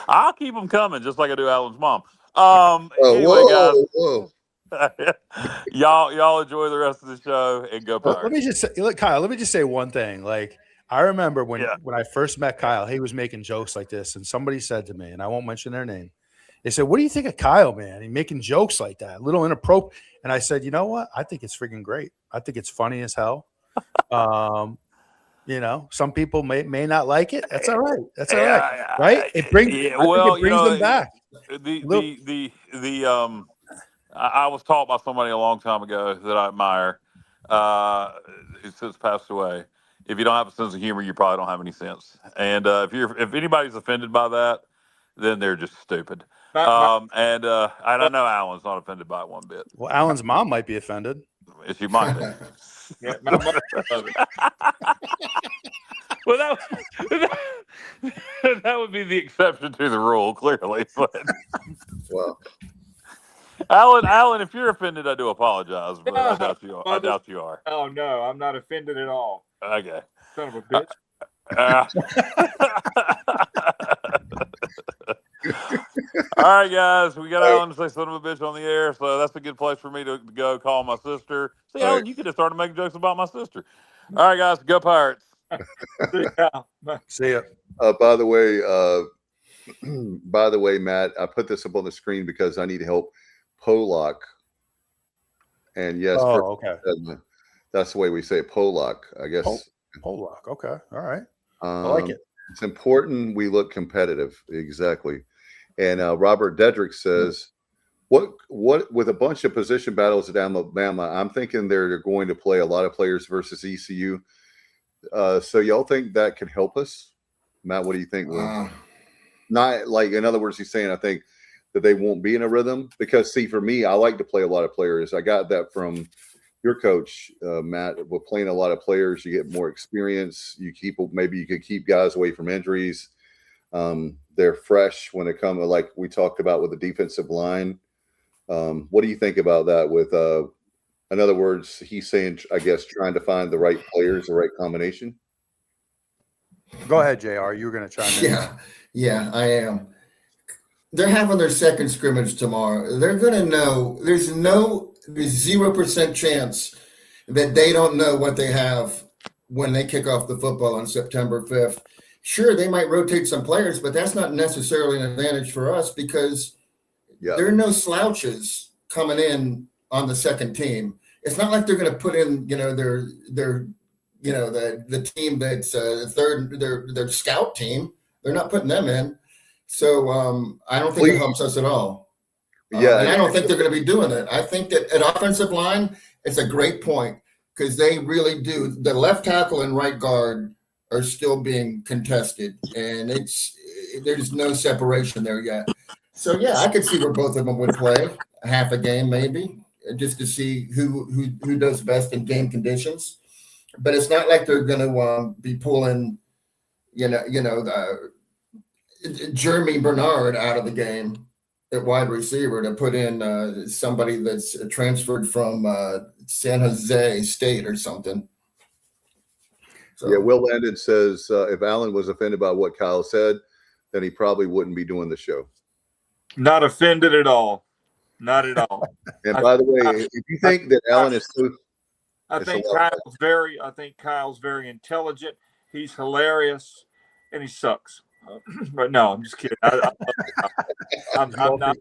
I'll keep them coming just like I do Alan's mom. Anyway, guys. y'all enjoy the rest of the show and go Pirates. Let me just say, look, Kyle. Let me just say one thing. Like, I remember when I first met Kyle, he was making jokes like this, and somebody said to me, and I won't mention their name. They said, "What do you think of Kyle, man? He's making jokes like that, a little inappropriate." And I said, "You know what? I think it's freaking great. I think it's funny as hell." You know, some people may not like it. That's all right. That's all right. Right? It brings them back. I was taught by somebody a long time ago that I admire, who's since passed away. If you don't have a sense of humor, you probably don't have any sense. And if anybody's offended by that, then they're just stupid. And I know Alan's not offended by it one bit. Well, Alan's mom might be offended. She might be. Yeah, my mother loves it. Well, that would be the exception to the rule, clearly. But well, Alan, if you're offended, I do apologize, but I doubt you are. I doubt you are. Oh no, I'm not offended at all. Okay. Son of a bitch. All right, guys, we got Alan to say son of a bitch on the air, so that's a good place for me to go call my sister. See, Alan, you could have started making jokes about my sister. All right, guys, go Pirates. See ya. By the way, Matt, I put this up on the screen because I need help. Polak, and yes, okay, that's the way we say it, Polak. I guess Polak. Okay, all right. I like it. It's important we look competitive. Exactly. And Robert Dedrick says, what with a bunch of position battles at Alabama, I'm thinking they're going to play a lot of players versus ECU. So y'all think that can help us? Matt, what do you think? Not like, in other words, he's saying, I think that they won't be in a rhythm because, see, for me, I like to play a lot of players. I got that from your coach, Matt. With playing a lot of players, you get more experience. Maybe you could keep guys away from injuries. They're fresh when it comes to, like we talked about with the defensive line. What do you think about that? With, in other words, he's saying, I guess, trying to find the right players, the right combination. Go ahead, JR. You were going to chime in. Yeah, I am. They're having their second scrimmage tomorrow. They're going to know. There's 0% chance that they don't know what they have when they kick off the football on September 5th. Sure, they might rotate some players, but that's not necessarily an advantage for us because there are no slouches coming in on the second team. It's not like they're going to put in, the team that's their scout team. They're not putting them in. So I don't think it helps us at all. And I don't think they're going to be doing it. I think that at offensive line, it's a great point because they really do. The left tackle and right guard are still being contested, and there's no separation there yet. So, I could see where both of them would play half a game maybe just to see who does best in game conditions. But it's not like they're going to be pulling, Jeremy Bernard out of the game at wide receiver to put in somebody that's transferred from San Jose State or something. So. Will Landon says if Alan was offended by what Kyle said, then he probably wouldn't be doing the show. Not offended at all. Not at all. And by the way, if you think that Alan is too, I think Kyle's very intelligent. He's hilarious, and he sucks. But no, I'm just kidding. I'm not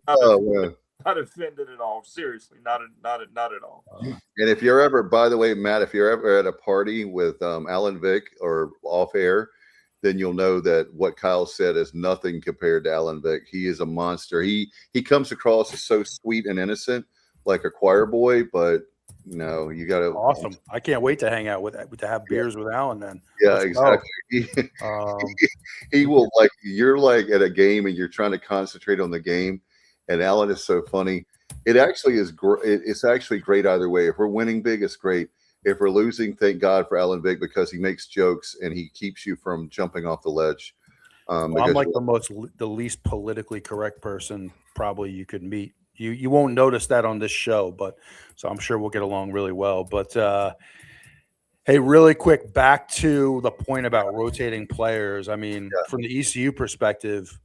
offended at all. Seriously, not at all. And if you're ever, by the way, Matt, if you're ever at a party with Alan Vick or off air, then you'll know that what Kyle said is nothing compared to Alan Vick. He is a monster. He comes across as so sweet and innocent, like a choir boy, but no, you got to. Awesome! I can't wait to hang out to have beers with Alan. Then exactly. He will you're like at a game and you're trying to concentrate on the game, and Alan is so funny. It actually is great. It's actually great either way. If we're winning big, it's great. If we're losing, thank God for Alan Vick, because he makes jokes and he keeps you from jumping off the ledge. I'm like the least politically correct person probably you could meet. You won't notice that on this show, but so I'm sure we'll get along really well. But hey, really quick, back to the point about rotating players. I mean, from the ECU perspective,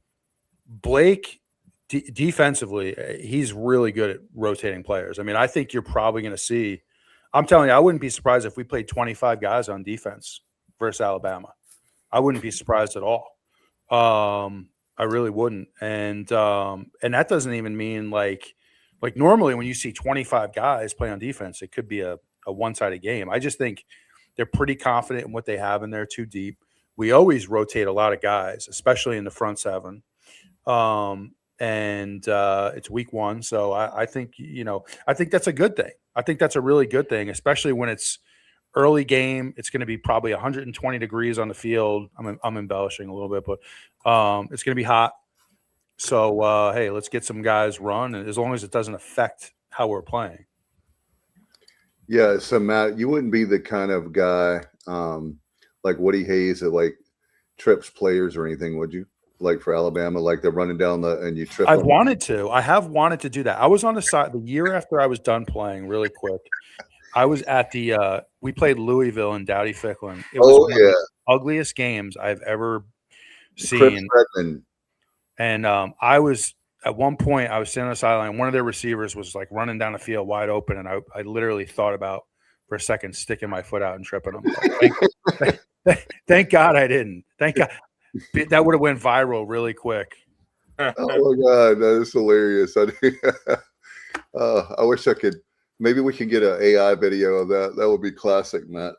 Blake defensively, he's really good at rotating players. I mean, I think you're probably going to see. I'm telling you, I wouldn't be surprised if we played 25 guys on defense versus Alabama. I wouldn't be surprised at all. I really wouldn't. And that doesn't even mean like normally when you see 25 guys play on defense, it could be a one-sided game. I just think they're pretty confident in what they have in there, too deep. We always rotate a lot of guys, especially in the front seven. It's week one. So I think, I think that's a good thing. I think that's a really good thing, especially when it's early game. It's going to be probably 120 degrees on the field. I'm embellishing a little bit, but it's going to be hot. So, hey, let's get some guys run, and as long as it doesn't affect how we're playing. Yeah. So Matt, you wouldn't be the kind of guy like Woody Hayes that like trips players or anything, would you? Like for Alabama, like they're running down and you trip. I have wanted to do that. I was on the side the year after I was done playing. Really quick, I was at the we played Louisville and Dowdy Ficklin. It was one of the ugliest games I've ever seen. And I was at one point I was sitting on the sideline. One of their receivers was like running down the field wide open, and I literally thought about for a second sticking my foot out and tripping him. Thank God I didn't. Thank God. That would have went viral really quick. Oh my God, that is hilarious. I wish I could. Maybe we can get an AI video of that. That would be classic, Matt.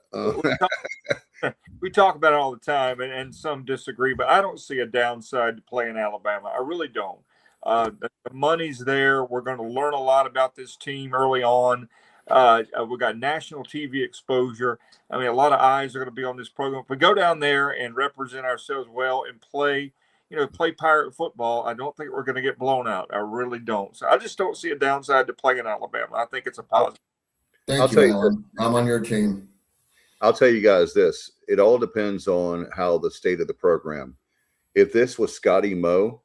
We talk about it all the time, and some disagree, but I don't see a downside to playing Alabama. I really don't. The money's there. We're going to learn a lot about this team early on. We've got national TV exposure. I mean, a lot of eyes are going to be on this program. If we go down there and represent ourselves well and play Pirate football, I don't think we're going to get blown out. I really don't. So I just don't see a downside to playing Alabama. I think it's a positive. Thank you, Alan. I'm on your team. I'll tell you guys this. It all depends on how the state of the program. If this was Scotty Moe,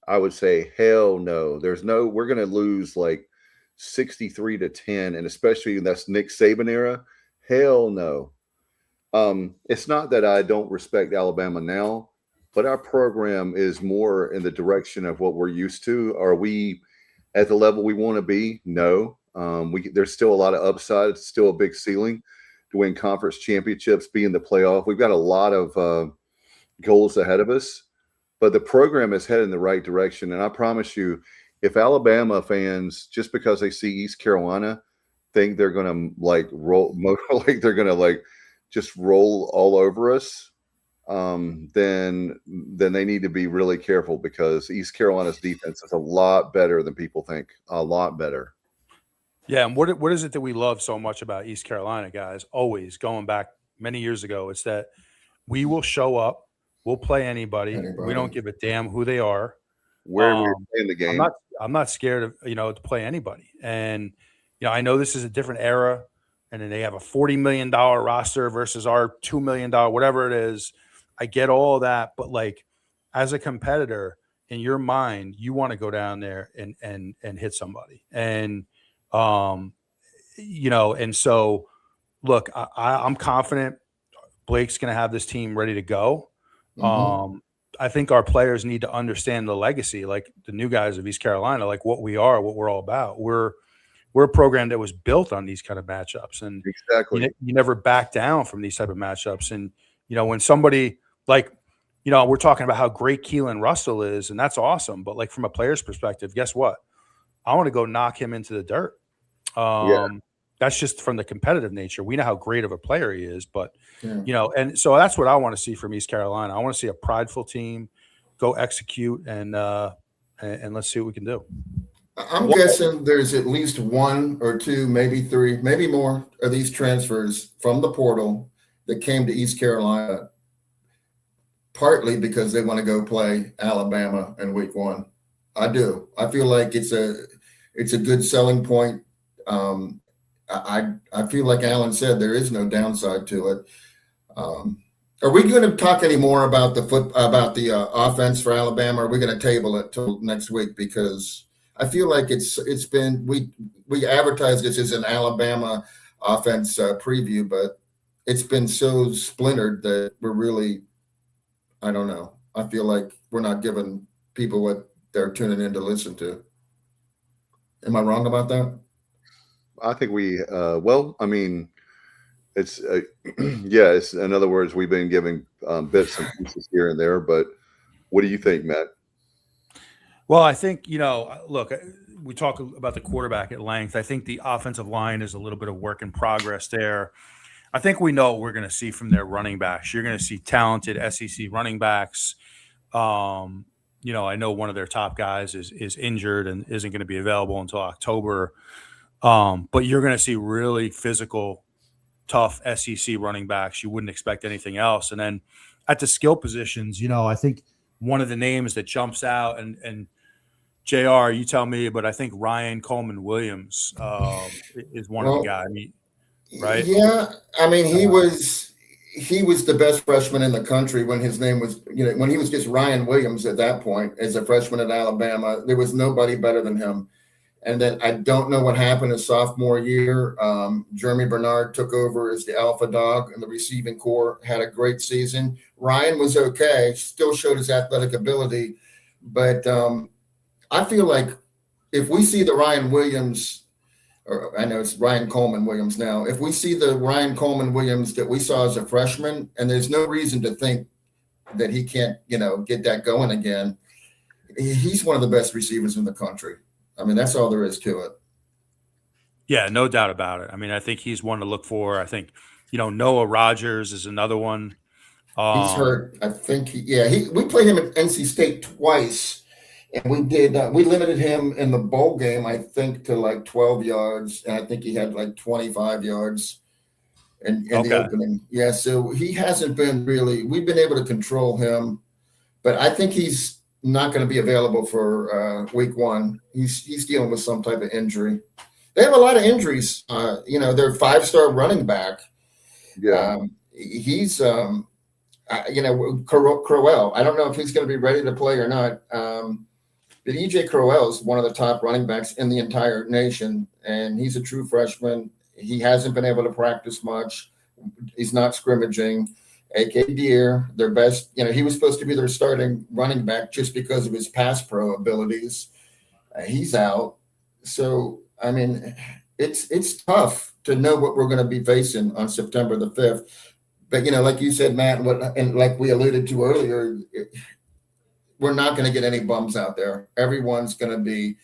I would say, hell no. We're going to lose like 63-10, and especially that's Nick Saban era. Hell no. It's not that I don't respect Alabama now, but our program is more in the direction of what we're used to. Are we at the level we want to be? No. There's still a lot of upside. It's still a big ceiling to win conference championships, be in the playoff. We've got a lot of goals ahead of us, but the program is headed in the right direction. And I promise you, if Alabama fans, just because they see East Carolina, think they're going to like roll, like they're going to like just roll all over us, then they need to be really careful, because East Carolina's defense is a lot better than people think. A lot better. Yeah, and what is it that we love so much about East Carolina, guys? Always going back many years ago, it's that we will show up, we'll play anybody. We don't give a damn who they are. Where we're playing the game. I'm not scared of to play anybody. And I know this is a different era, and then they have a $40 million roster versus our $2 million, whatever it is. I get all of that, but like as a competitor, in your mind, you want to go down there and hit somebody. And and so look, I'm confident Blake's going to have this team ready to go. Mm-hmm. I think our players need to understand the legacy, like the new guys of East Carolina, like what we are, what we're all about. We're a program that was built on these kind of matchups, and exactly, you never back down from these type of matchups. And when somebody like, we're talking about how great Keelan Russell is, and that's awesome. But like from a player's perspective, guess what? I want to go knock him into the dirt. That's just from the competitive nature. We know how great of a player he is, but and so that's what I want to see from East Carolina. I want to see a prideful team go execute, and let's see what we can do. I'm guessing there's at least one or two, maybe three, maybe more of these transfers from the portal that came to East Carolina partly because they want to go play Alabama in week one. I do. I feel like it's it's a good selling point. I feel like Alan said, there is no downside to it. Are we going to talk any more about the offense for Alabama? Or are we going to table it till next week? Because I feel like it's been we advertised this as an Alabama offense preview, but it's been so splintered that we're really, I don't know. I feel like we're not giving people what they're tuning in to listen to. Am I wrong about that? I think well, I mean, it's yeah. It's in other words, we've been giving bits and pieces here and there. But what do you think, Matt? Well, I think, look, we talk about the quarterback at length. I think the offensive line is a little bit of work in progress there. I think we know what we're going to see from their running backs. You're going to see talented SEC running backs. I know one of their top guys is injured and isn't going to be available until October. But you're going to see really physical, tough SEC running backs. You wouldn't expect anything else. And then at the skill positions, I think one of the names that jumps out, and JR, you tell me, but I think Ryan Coleman Williams is one of the guys. Right? Yeah, I mean, he was the best freshman in the country when his name was, when he was just Ryan Williams at that point as a freshman at Alabama. There was nobody better than him. And then I don't know what happened his sophomore year. Jeremy Bernard took over as the alpha dog in the receiving corps, had a great season. Ryan was okay, still showed his athletic ability. But I feel like if we see the Ryan Williams, or I know it's Ryan Coleman Williams now, if we see the Ryan Coleman Williams that we saw as a freshman, and there's no reason to think that he can't, get that going again, he's one of the best receivers in the country. I mean, that's all there is to it. Yeah, no doubt about it. I mean, I think he's one to look for. I think, Noah Rogers is another one. He's hurt. I think, we played him at NC State twice, and we limited him in the bowl game, I think, to like 12 yards, and I think he had like 25 yards in the opening. Yeah, so he hasn't been really – we've been able to control him, but I think he's not going to be available for week one. He's dealing with some type of injury. They have a lot of injuries. Their 5-star running back. Yeah. He's Crowell. I don't know if he's going to be ready to play or not. But EJ Crowell is one of the top running backs in the entire nation, and he's a true freshman. He hasn't been able to practice much. He's not scrimmaging. A.K. Deere, their best, he was supposed to be their starting running back just because of his pass pro abilities. He's out. So, I mean, it's tough to know what we're going to be facing on September the 5th. But, like you said, Matt, and like we alluded to earlier, we're not going to get any bums out there. Everyone's going to be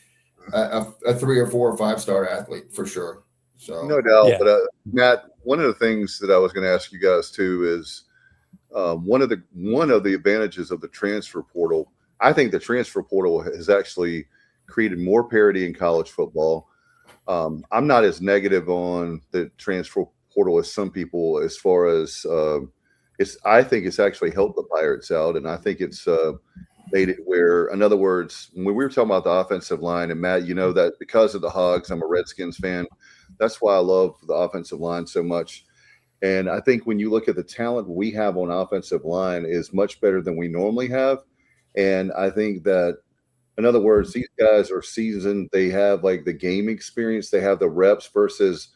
a 3 or 4 or 5-star athlete for sure. So no doubt. Yeah. But Matt, one of the things that I was going to ask you guys too is one of the advantages of the transfer portal. I think the transfer portal has actually created more parity in college football. I'm not as negative on the transfer portal as some people, as far as I think it's actually helped the Pirates out, and I think it's made it where, in other words, when we were talking about the offensive line, and Matt, that because of the Hogs, I'm a Redskins fan. That's why I love the offensive line so much. And I think when you look at the talent we have on offensive line is much better than we normally have. And I think that, in other words, these guys are seasoned. They have like the game experience. They have the reps versus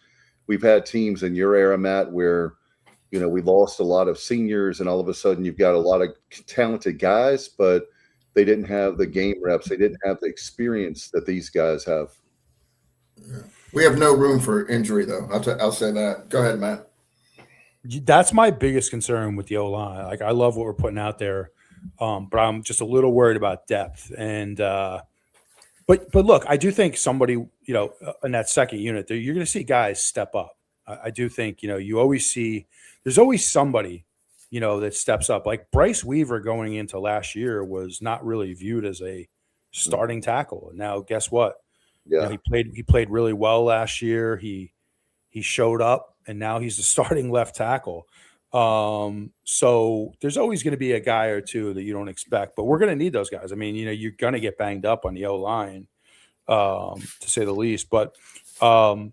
we've had teams in your era, Matt, where, we lost a lot of seniors and all of a sudden you've got a lot of talented guys, but they didn't have the game reps. They didn't have the experience that these guys have. We have no room for injury, though. I'll say that. Go ahead, Matt. That's my biggest concern with the O-line. Like, I love what we're putting out there, but I'm just a little worried about depth. And but look, I do think somebody, in that second unit, you're going to see guys step up. I do think, you always see there's always somebody, that steps up. Like Bryce Weaver going into last year was not really viewed as a starting tackle. And now guess what? Yeah, he played really well last year. He showed up, and now he's the starting left tackle. So there's always going to be a guy or two that you don't expect, but we're going to need those guys. I mean, you're going to get banged up on the O-line. to say the least. But so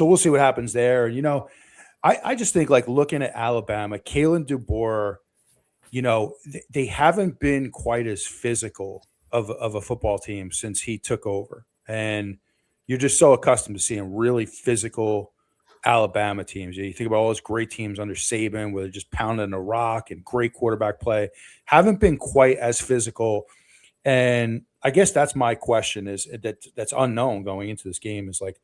we'll see what happens there. You know, I just think, like, looking at Alabama, Kalen DeBoer, you know, they haven't been quite as physical of a football team since he took over. And you're just so accustomed to seeing really physical Alabama teams. You think about all those great teams under Saban where they're just pounding the rock and great quarterback play. Haven't been quite as physical. And I guess that's my question, is that's unknown going into this game, is like,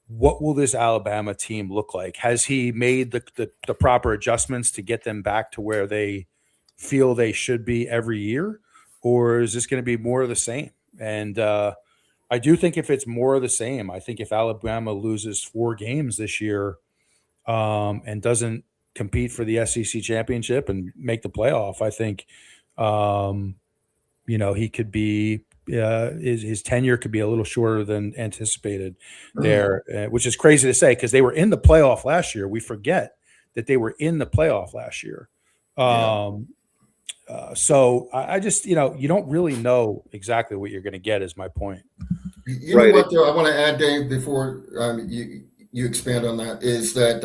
what will this Alabama team look like? Has he made the proper adjustments to get them back to where they feel they should be every year? Or is this going to be more of the same? And I do think if it's more of the same, I think if Alabama loses 4 games this year and doesn't compete for the SEC championship and make the playoff, I think, you know, he could be his tenure could be a little shorter than anticipated there, which is crazy to say because they were in the playoff last year. We forget that they were in the playoff last year. So I just, you know, you don't really know exactly what you're going to get, is my point. You know what, though, I want to add, Dave, before you expand on that, is that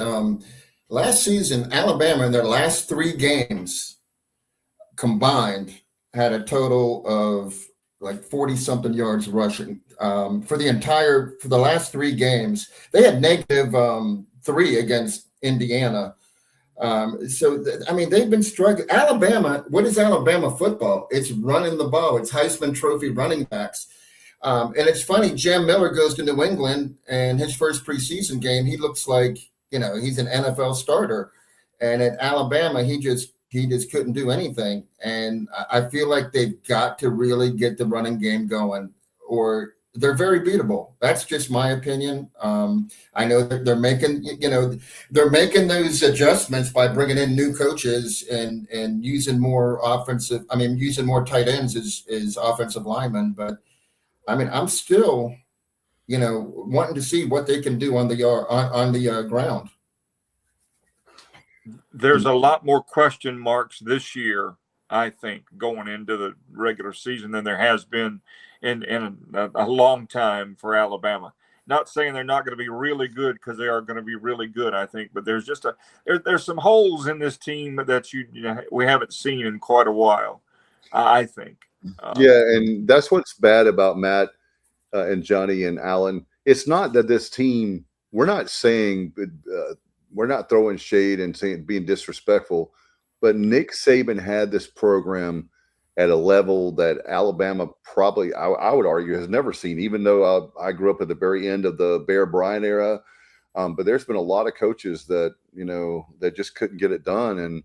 last season, Alabama in their last 3 games combined had a total of like 40-something yards rushing. For the last 3 games, they had -3 against Indiana. They've been struggling. Alabama, what is Alabama football? It's running the ball. It's Heisman Trophy running backs. And it's funny, Jam Miller goes to New England, and his first preseason game, he looks like, you know, he's an NFL starter. And at Alabama, he just couldn't do anything. And I feel like they've got to really get the running game going, or they're very beatable. That's just my opinion. I know that they're making those adjustments by bringing in new coaches and using more tight ends as offensive linemen. But I mean, I'm still, you know, wanting to see what they can do on the ground. There's a lot more question marks this year, I think, going into the regular season than there has been in a long time for Alabama. Not saying they're not going to be really good, because they are going to be really good, I think. But there's just there's some holes in this team that we haven't seen in quite a while, I think. And that's what's bad about Matt and Johnny and Alan. It's not that this team, we're not saying we're not throwing shade and saying being disrespectful, but Nick Saban had this program at a level that Alabama probably, I would argue, has never seen, even though I grew up at the very end of the Bear Bryant era. But there's been a lot of coaches that, you know, that just couldn't get it done. And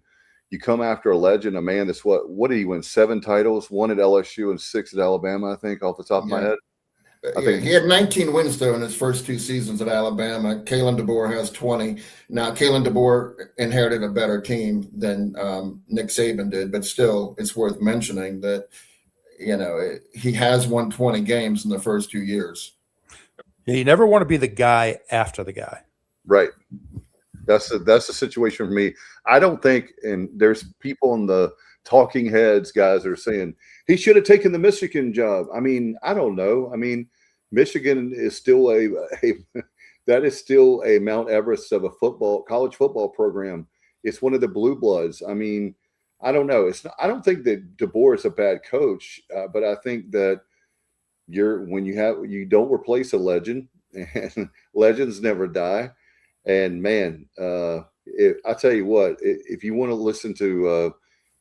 you come after a legend, a man that's what did he win? 7 titles, 1 at LSU and 6 at Alabama, I think, off the top of my head. I think he had 19 wins, though, in his first 2 seasons at Alabama. Kalen DeBoer has 20. Now, Kalen DeBoer inherited a better team than Nick Saban did, but still, it's worth mentioning that, you know, he has won 20 games in the first 2 years. Yeah, you never want to be the guy after the guy. Right. That's the situation for me. I don't think, and there's people in the talking heads, guys, are saying he should have taken the Michigan job. I mean, I don't know. I mean, Michigan is still that is still a Mount Everest of a college football program. It's one of the blue bloods. I mean, I don't know. I don't think that DeBoer is a bad coach, but I think that you don't replace a legend, and legends never die. And man, I tell you what, if you want to listen to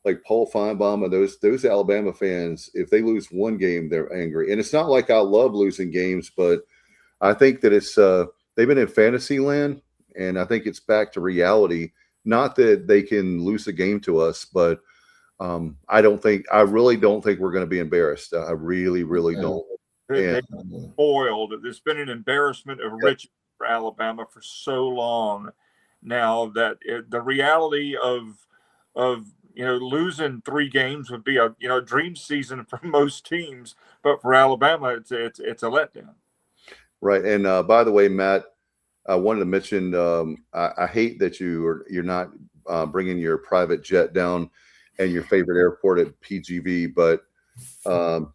like Paul Feinbaum and those Alabama fans, if they lose 1 game, they're angry. And it's not like I love losing games, but I think that it's they've been in fantasy land, and I think it's back to reality. Not that they can lose a game to us, but I really don't think we're going to be embarrassed. I really, really don't. They're spoiled. There's been an embarrassment of riches for Alabama for so long now that the reality of losing 3 games would be a dream season for most teams, but for Alabama, it's a letdown. Right, and by the way, Matt, I wanted to mention I hate that you're not bringing your private jet down and your favorite airport at PGV, but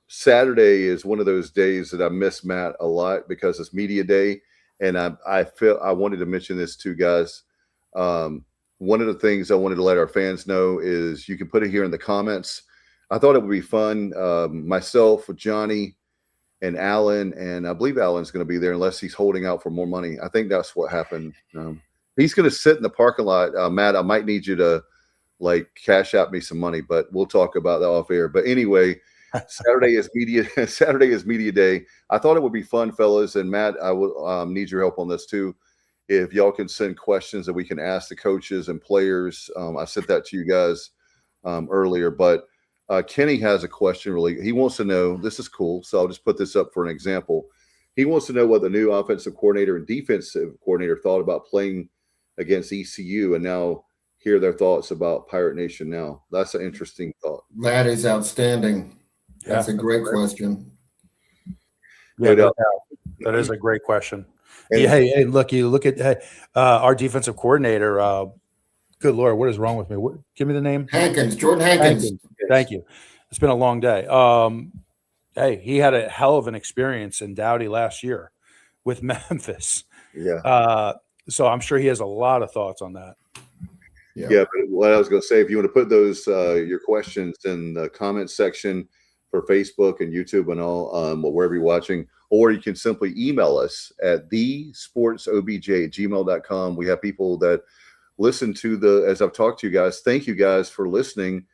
Saturday is one of those days that I miss Matt a lot because it's media day. And I feel I wanted to mention this to guys. One of the things I wanted to let our fans know is you can put it here in the comments. I thought it would be fun. Myself, Johnny, and Alan, and I believe Alan's going to be there unless he's holding out for more money. I think that's what happened. He's going to sit in the parking lot. Matt, I might need you to like cash out me some money, but we'll talk about that off air. But anyway, Saturday is media day. I thought it would be fun, fellas, and Matt, I will need your help on this too. If y'all can send questions that we can ask the coaches and players. I sent that to you guys earlier, but Kenny has a question. Really, he wants to know. This is cool, so I'll just put this up for an example. He wants to know what the new offensive coordinator and defensive coordinator thought about playing against ECU, and now hear their thoughts about Pirate Nation. Now, that's an interesting thought. That is outstanding. That's a great question. Yeah, that is a great question. Hey, look, you look at our defensive coordinator. Good Lord, what is wrong with me? Give me the name. Jordan Hankins. Thank you. It's been a long day. Hey, he had a hell of an experience in Dowdy last year with Memphis. Yeah. So I'm sure he has a lot of thoughts on that. Yeah, but what I was going to say, if you want to put those your questions in the comment section for Facebook and YouTube and all, wherever you're watching, or you can simply email us at thesportsobj@gmail.com. We have people that listen to as I've talked to you guys. Thank you guys for listening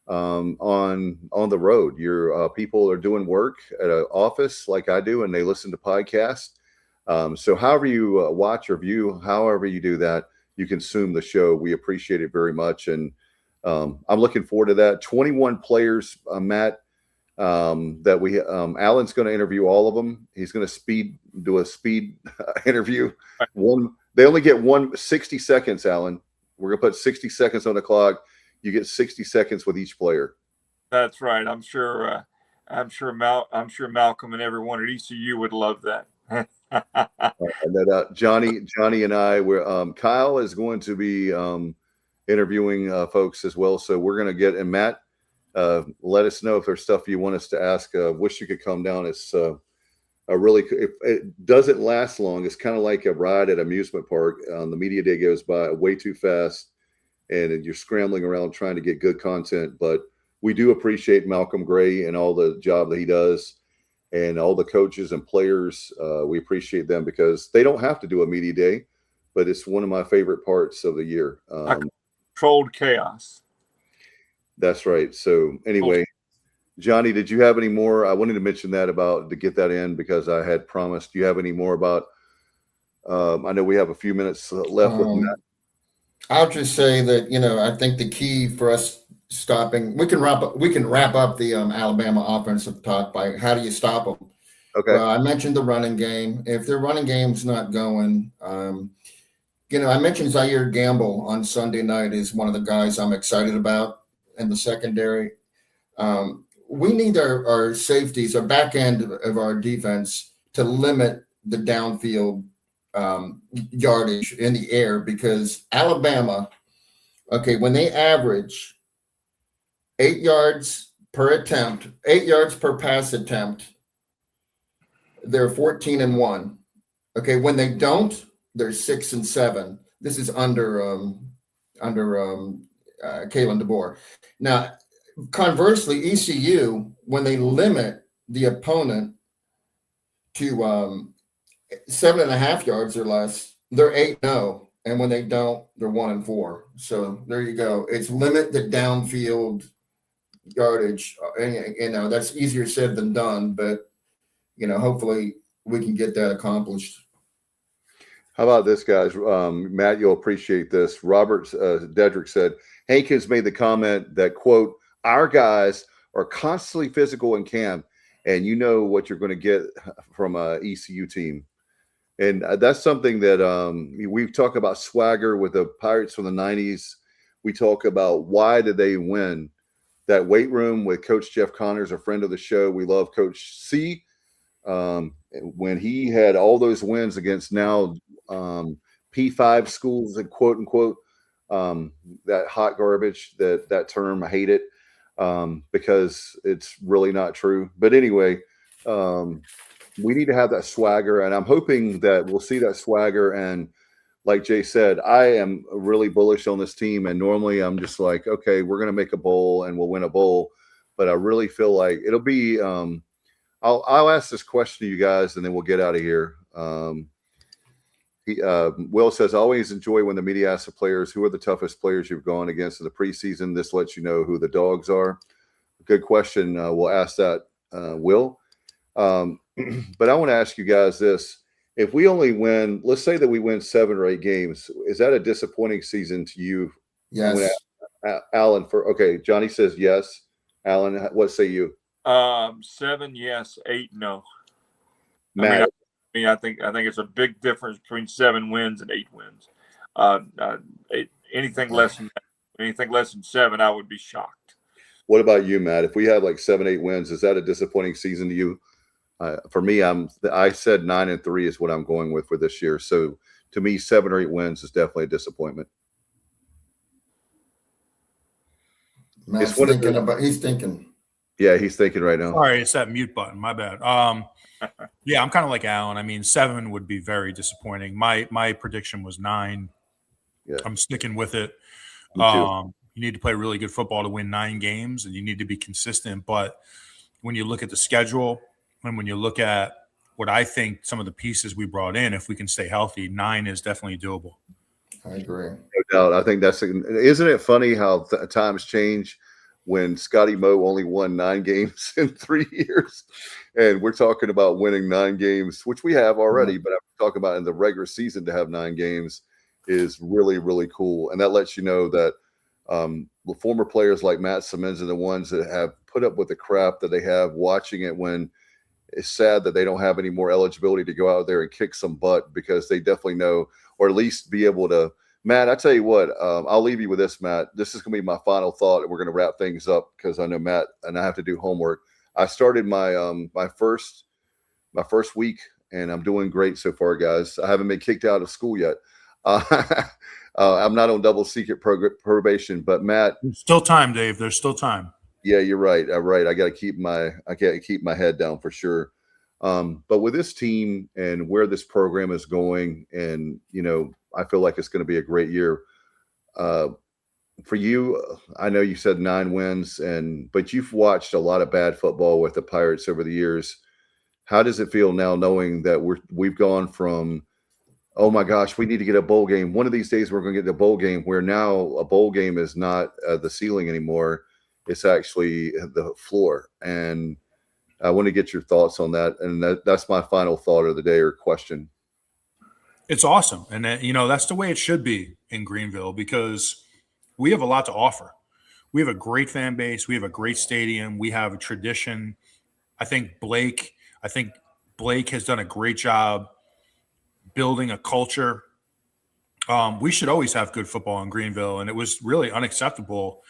on the road. Your people are doing work at an office like I do, and they listen to podcasts. So however you watch or view, however you do that, you consume the show. We appreciate it very much. And I'm looking forward to that. 21 players, Matt, that we Alan's going to interview all of them. He's going to do a speed interview. They only get 60 seconds, Alan. We're going to put 60 seconds on the clock. You get 60 seconds with each player. That's right. I'm sure Malcolm and everyone at ECU would love that. And then Johnny and I Kyle is going to be interviewing folks as well. So we're going to get, and Matt, let us know if there's stuff you want us to ask. Wish you could come down. It's it doesn't last long. It's kind of like a ride at an amusement park. The media day goes by way too fast, and you're scrambling around trying to get good content. But we do appreciate Malcolm Gray and all the job that he does, and all the coaches and players. We appreciate them because they don't have to do a media day, but it's one of my favorite parts of the year. Controlled chaos. That's right. So anyway, Johnny, did you have any more? I wanted to mention that to get that in because I had promised. Do you have any more about? I know we have a few minutes left with that. I'll just say that I think the key for us stopping, we can wrap up the Alabama offensive talk by how do you stop them? Okay. I mentioned the running game. If their running game's not going, I mentioned Zaire Gamble on Sunday night is one of the guys I'm excited about in the secondary. We need our safeties, our back end of our defense to limit the downfield yardage in the air because Alabama, when they average 8 yards per pass attempt, they're 14-1. Okay, when they don't, they're 6-7. This is under Kalen DeBoer. Now, conversely, ECU, when they limit the opponent to 7.5 yards or less, they're 8-0, and when they don't, they're 1-4. So there you go. It's limit the downfield yardage, and that's easier said than done, but hopefully we can get that accomplished. How about this, guys? Matt, you'll appreciate this. Robert Dedrick said Hankins made the comment that, quote, our guys are constantly physical in camp, and you know what you're going to get from a ECU team. And that's something that we've talked about swagger with the Pirates from the 90s. We talk about why did they win. That weight room with Coach Jeff Connors, a friend of the show. We love Coach C. When he had all those wins against now P5 schools and quote unquote, that hot garbage, that term, I hate it. because it's really not true. But anyway, we need to have that swagger, and I'm hoping that we'll see that swagger. And like Jay said, I am really bullish on this team, and normally I'm just like, okay, we're going to make a bowl and we'll win a bowl. But I really feel like it'll be I'll ask this question to you guys, and then we'll get out of here. Will says, I always enjoy when the media asks the players, who are the toughest players you've gone against in the preseason? This lets you know who the dogs are. Good question. We'll ask that, Will. But I want to ask you guys this. If we only win, let's say that we win 7 or 8 games, is that a disappointing season to you? Yes. Alan, okay, Johnny says yes. Alan, what say you? 7, yes. 8, no. Matt. I think it's a big difference between 7 wins and 8 wins. Anything less than 7, I would be shocked. What about you, Matt? If we have like 7, 8 wins, is that a disappointing season to you? For me, I said 9-3 is what I'm going with for this year. So to me, 7 or 8 wins is definitely a disappointment. Matt's thinking he's thinking. Yeah, he's thinking right now. Sorry, it's that mute button. My bad. Yeah, I'm kind of like Alan. I mean, 7 would be very disappointing. My prediction was 9. Yeah. I'm sticking with it. You need to play really good football to win 9 games, and you need to be consistent. But when you look at the schedule and when you look at what I think some of the pieces we brought in, if we can stay healthy, 9 is definitely doable. I agree. No doubt. I think isn't it funny how times change when Scotty Moe only won 9 games in 3 years, and we're talking about winning 9 games, which we have already, but I'm talking about in the regular season to have 9 games is really, really cool. And that lets you know that the former players like Matt Simmons are the ones that have put up with the crap that they have, watching it when it's sad that they don't have any more eligibility to go out there and kick some butt, because they definitely know, or at least be able to. Matt, I tell you what, I'll leave you with this, Matt. This is going to be my final thought, and we're going to wrap things up because I know Matt and I have to do homework. I started my my first week, and I'm doing great so far, guys. I haven't been kicked out of school yet. I'm not on double secret probation, but Matt, there's still time, Dave. There's still time. Yeah, you're right. Right. I got to keep my head down for sure. But with this team and where this program is going, and I feel like it's going to be a great year. For you, I know you said 9 wins, but you've watched a lot of bad football with the Pirates over the years. How does it feel now knowing that we've gone from, oh my gosh, we need to get a bowl game. One of these days we're going to get the bowl game, where now a bowl game is not the ceiling anymore. It's actually the floor. And I want to get your thoughts on that. And that's my final thought of the day, or question. It's awesome. And that's the way it should be in Greenville, because we have a lot to offer. We have a great fan base. We have a great stadium. We have a tradition. I think Blake has done a great job building a culture. We should always have good football in Greenville, and it was really unacceptable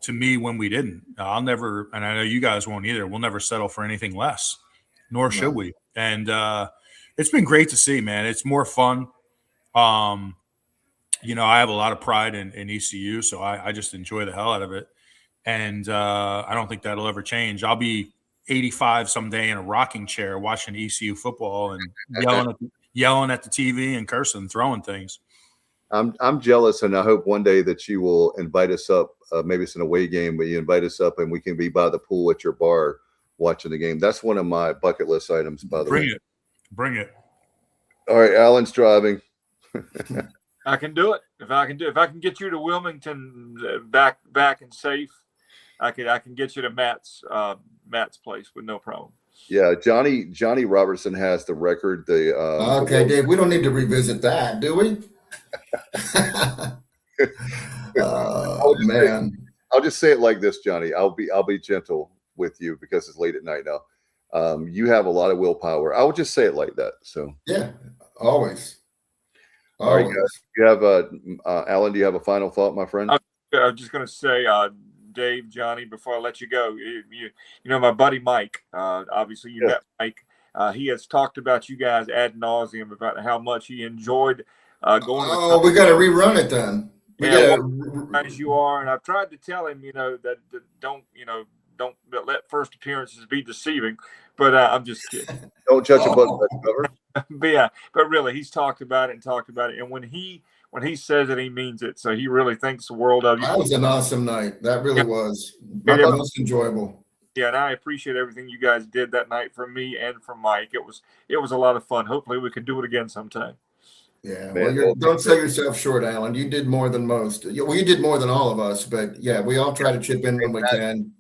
to me when we didn't. I'll never, and I know you guys won't either, we'll never settle for anything less, nor should we. And it's been great to see, man. It's more fun. I have a lot of pride in ECU, so I just enjoy the hell out of it. And I don't think that'll ever change. I'll be 85 someday in a rocking chair watching ECU football and yelling at the TV and cursing, throwing things. I'm jealous, and I hope one day that you will invite us up. Maybe it's an away game, but you invite us up and we can be by the pool at your bar watching the game. That's one of my bucket list items, by the way. Bring it. All right, Alan's driving. I can do it. If I can get you to Wilmington back and safe, I can get you to Matt's place with no problem. Yeah, Johnny Robertson has the record. Okay, Dave, we don't need to revisit that, do we? Man, I'll just say it like this, Johnny. I'll be gentle with you because it's late at night now. You have a lot of willpower. I would just say it like that. So yeah, always. All right, guys. You have Alan. Do you have a final thought, my friend? I'm just going to say, Dave, Johnny, before I let you go, you know my buddy Mike. Obviously, you met Mike. He has talked about you guys ad nauseum about how much he enjoyed going. Oh, we got to rerun it then. As you are, and I've tried to tell him, that don't let first appearances be deceiving. But I'm just kidding. Don't judge a book by its cover. but really, he's talked about it, and when he says it, he means it. So he really thinks the world of you. That was an awesome night. That really was most enjoyable. Yeah, and I appreciate everything you guys did that night for me and for Mike. It was a lot of fun. Hopefully, we can do it again sometime. Yeah, well, don't sell yourself short, Alan. You did more than most. Well, you did more than all of us, but yeah, we all try to chip in when we can.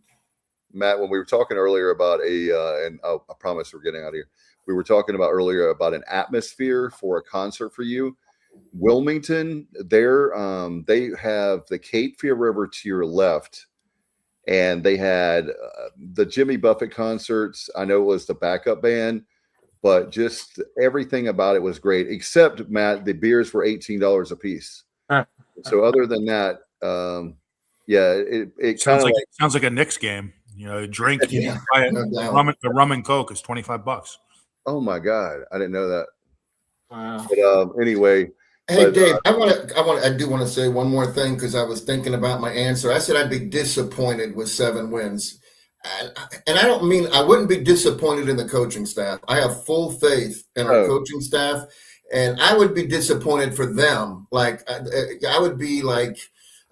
Matt, when we were talking earlier about and I promise we're getting out of here. We were talking about earlier about an atmosphere for a concert for you. Wilmington, they have the Cape Fear River to your left, and they had the Jimmy Buffett concerts. I know it was the backup band, but just everything about it was great, except, Matt, the beers were $18 a piece. So other than that, it sounds like a Knicks game. Drink, the rum and Coke is $25. Oh my God, I didn't know that. Wow. But, anyway. Hey, Dave, I do want to say one more thing, because I was thinking about my answer. I said I'd be disappointed with 7 wins. And I don't mean I wouldn't be disappointed in the coaching staff. I have full faith in our coaching staff, and I would be disappointed for them. Like, I would be like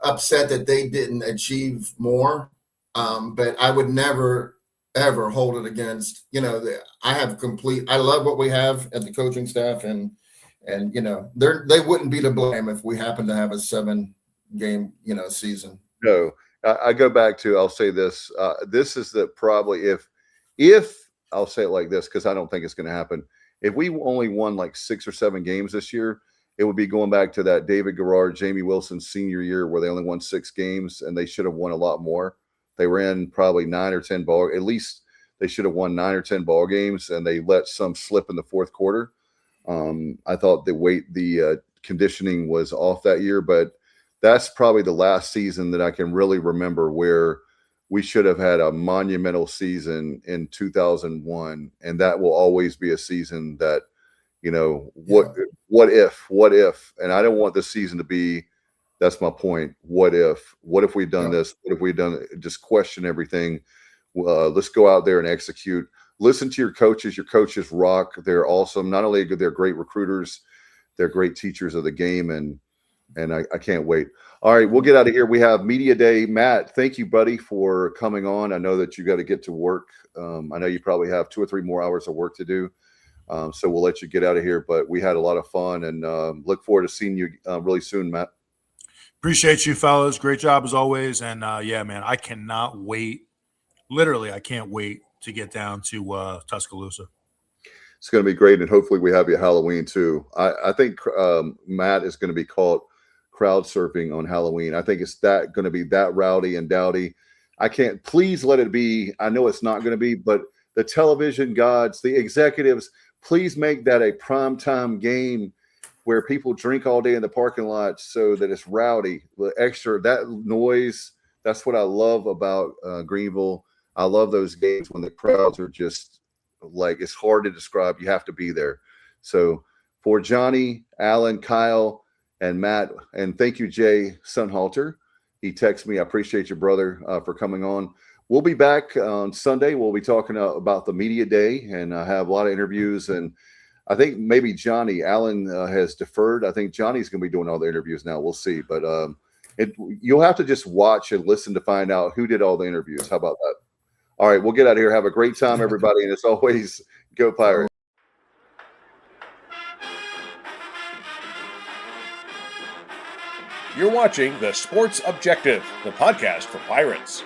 upset that they didn't achieve more. But I would never, ever hold it against, I love what we have at the coaching staff, and they wouldn't be to blame if we happen to have a 7-game, season. No, I go back to, I'll say this, this is probably if I'll say it like this, because I don't think it's going to happen. If we only won like 6 or 7 games this year, it would be going back to that David Garrard, Jamie Wilson senior year, where they only won 6 games and they should have won a lot more. They ran probably 9 or 10 ball. At least they should have won 9 or 10 ball games, and they let some slip in the fourth quarter. I thought the conditioning was off that year, but that's probably the last season that I can really remember where we should have had a monumental season in 2001. And that will always be a season that, what if, and I don't want this season to be, that's my point. What if we've done this? What if we've done it? Just question everything. Let's go out there and execute. Listen to your coaches. Your coaches rock. They're awesome. Not only they're great recruiters, they're great teachers of the game, and I can't wait. All right, we'll get out of here. We have Media Day. Matt, thank you, buddy, for coming on. I know that you got to get to work. I know you probably have 2 or 3 more hours of work to do, so we'll let you get out of here. But we had a lot of fun, and look forward to seeing you really soon, Matt. Appreciate you, fellas. Great job as always. And yeah, man, I cannot wait. Literally, I can't wait to get down to Tuscaloosa. It's going to be great, and hopefully we have you at Halloween too. I think Matt is going to be caught crowd surfing on Halloween. I think it's going to be that rowdy and dowdy. I can't. Please let it be. I know it's not going to be, but the television gods, the executives, please make that a primetime game where people drink all day in the parking lot so that it's rowdy. The extra, that noise, that's what I love about Greenville. I love those games when the crowds are just like, it's hard to describe. You have to be there. So for Johnny, Alan, Kyle, and Matt, and thank you, Jay Sonnhalter. He texted me. I appreciate your brother for coming on. We'll be back on Sunday. We'll be talking about the media day and have a lot of interviews. And I think maybe Johnny, Alan has deferred. I think Johnny's going to be doing all the interviews now. We'll see. But you'll have to just watch and listen to find out who did all the interviews. How about that? All right, we'll get out of here. Have a great time, everybody. And as always, go Pirates. You're watching The Sports Objective, the podcast for Pirates.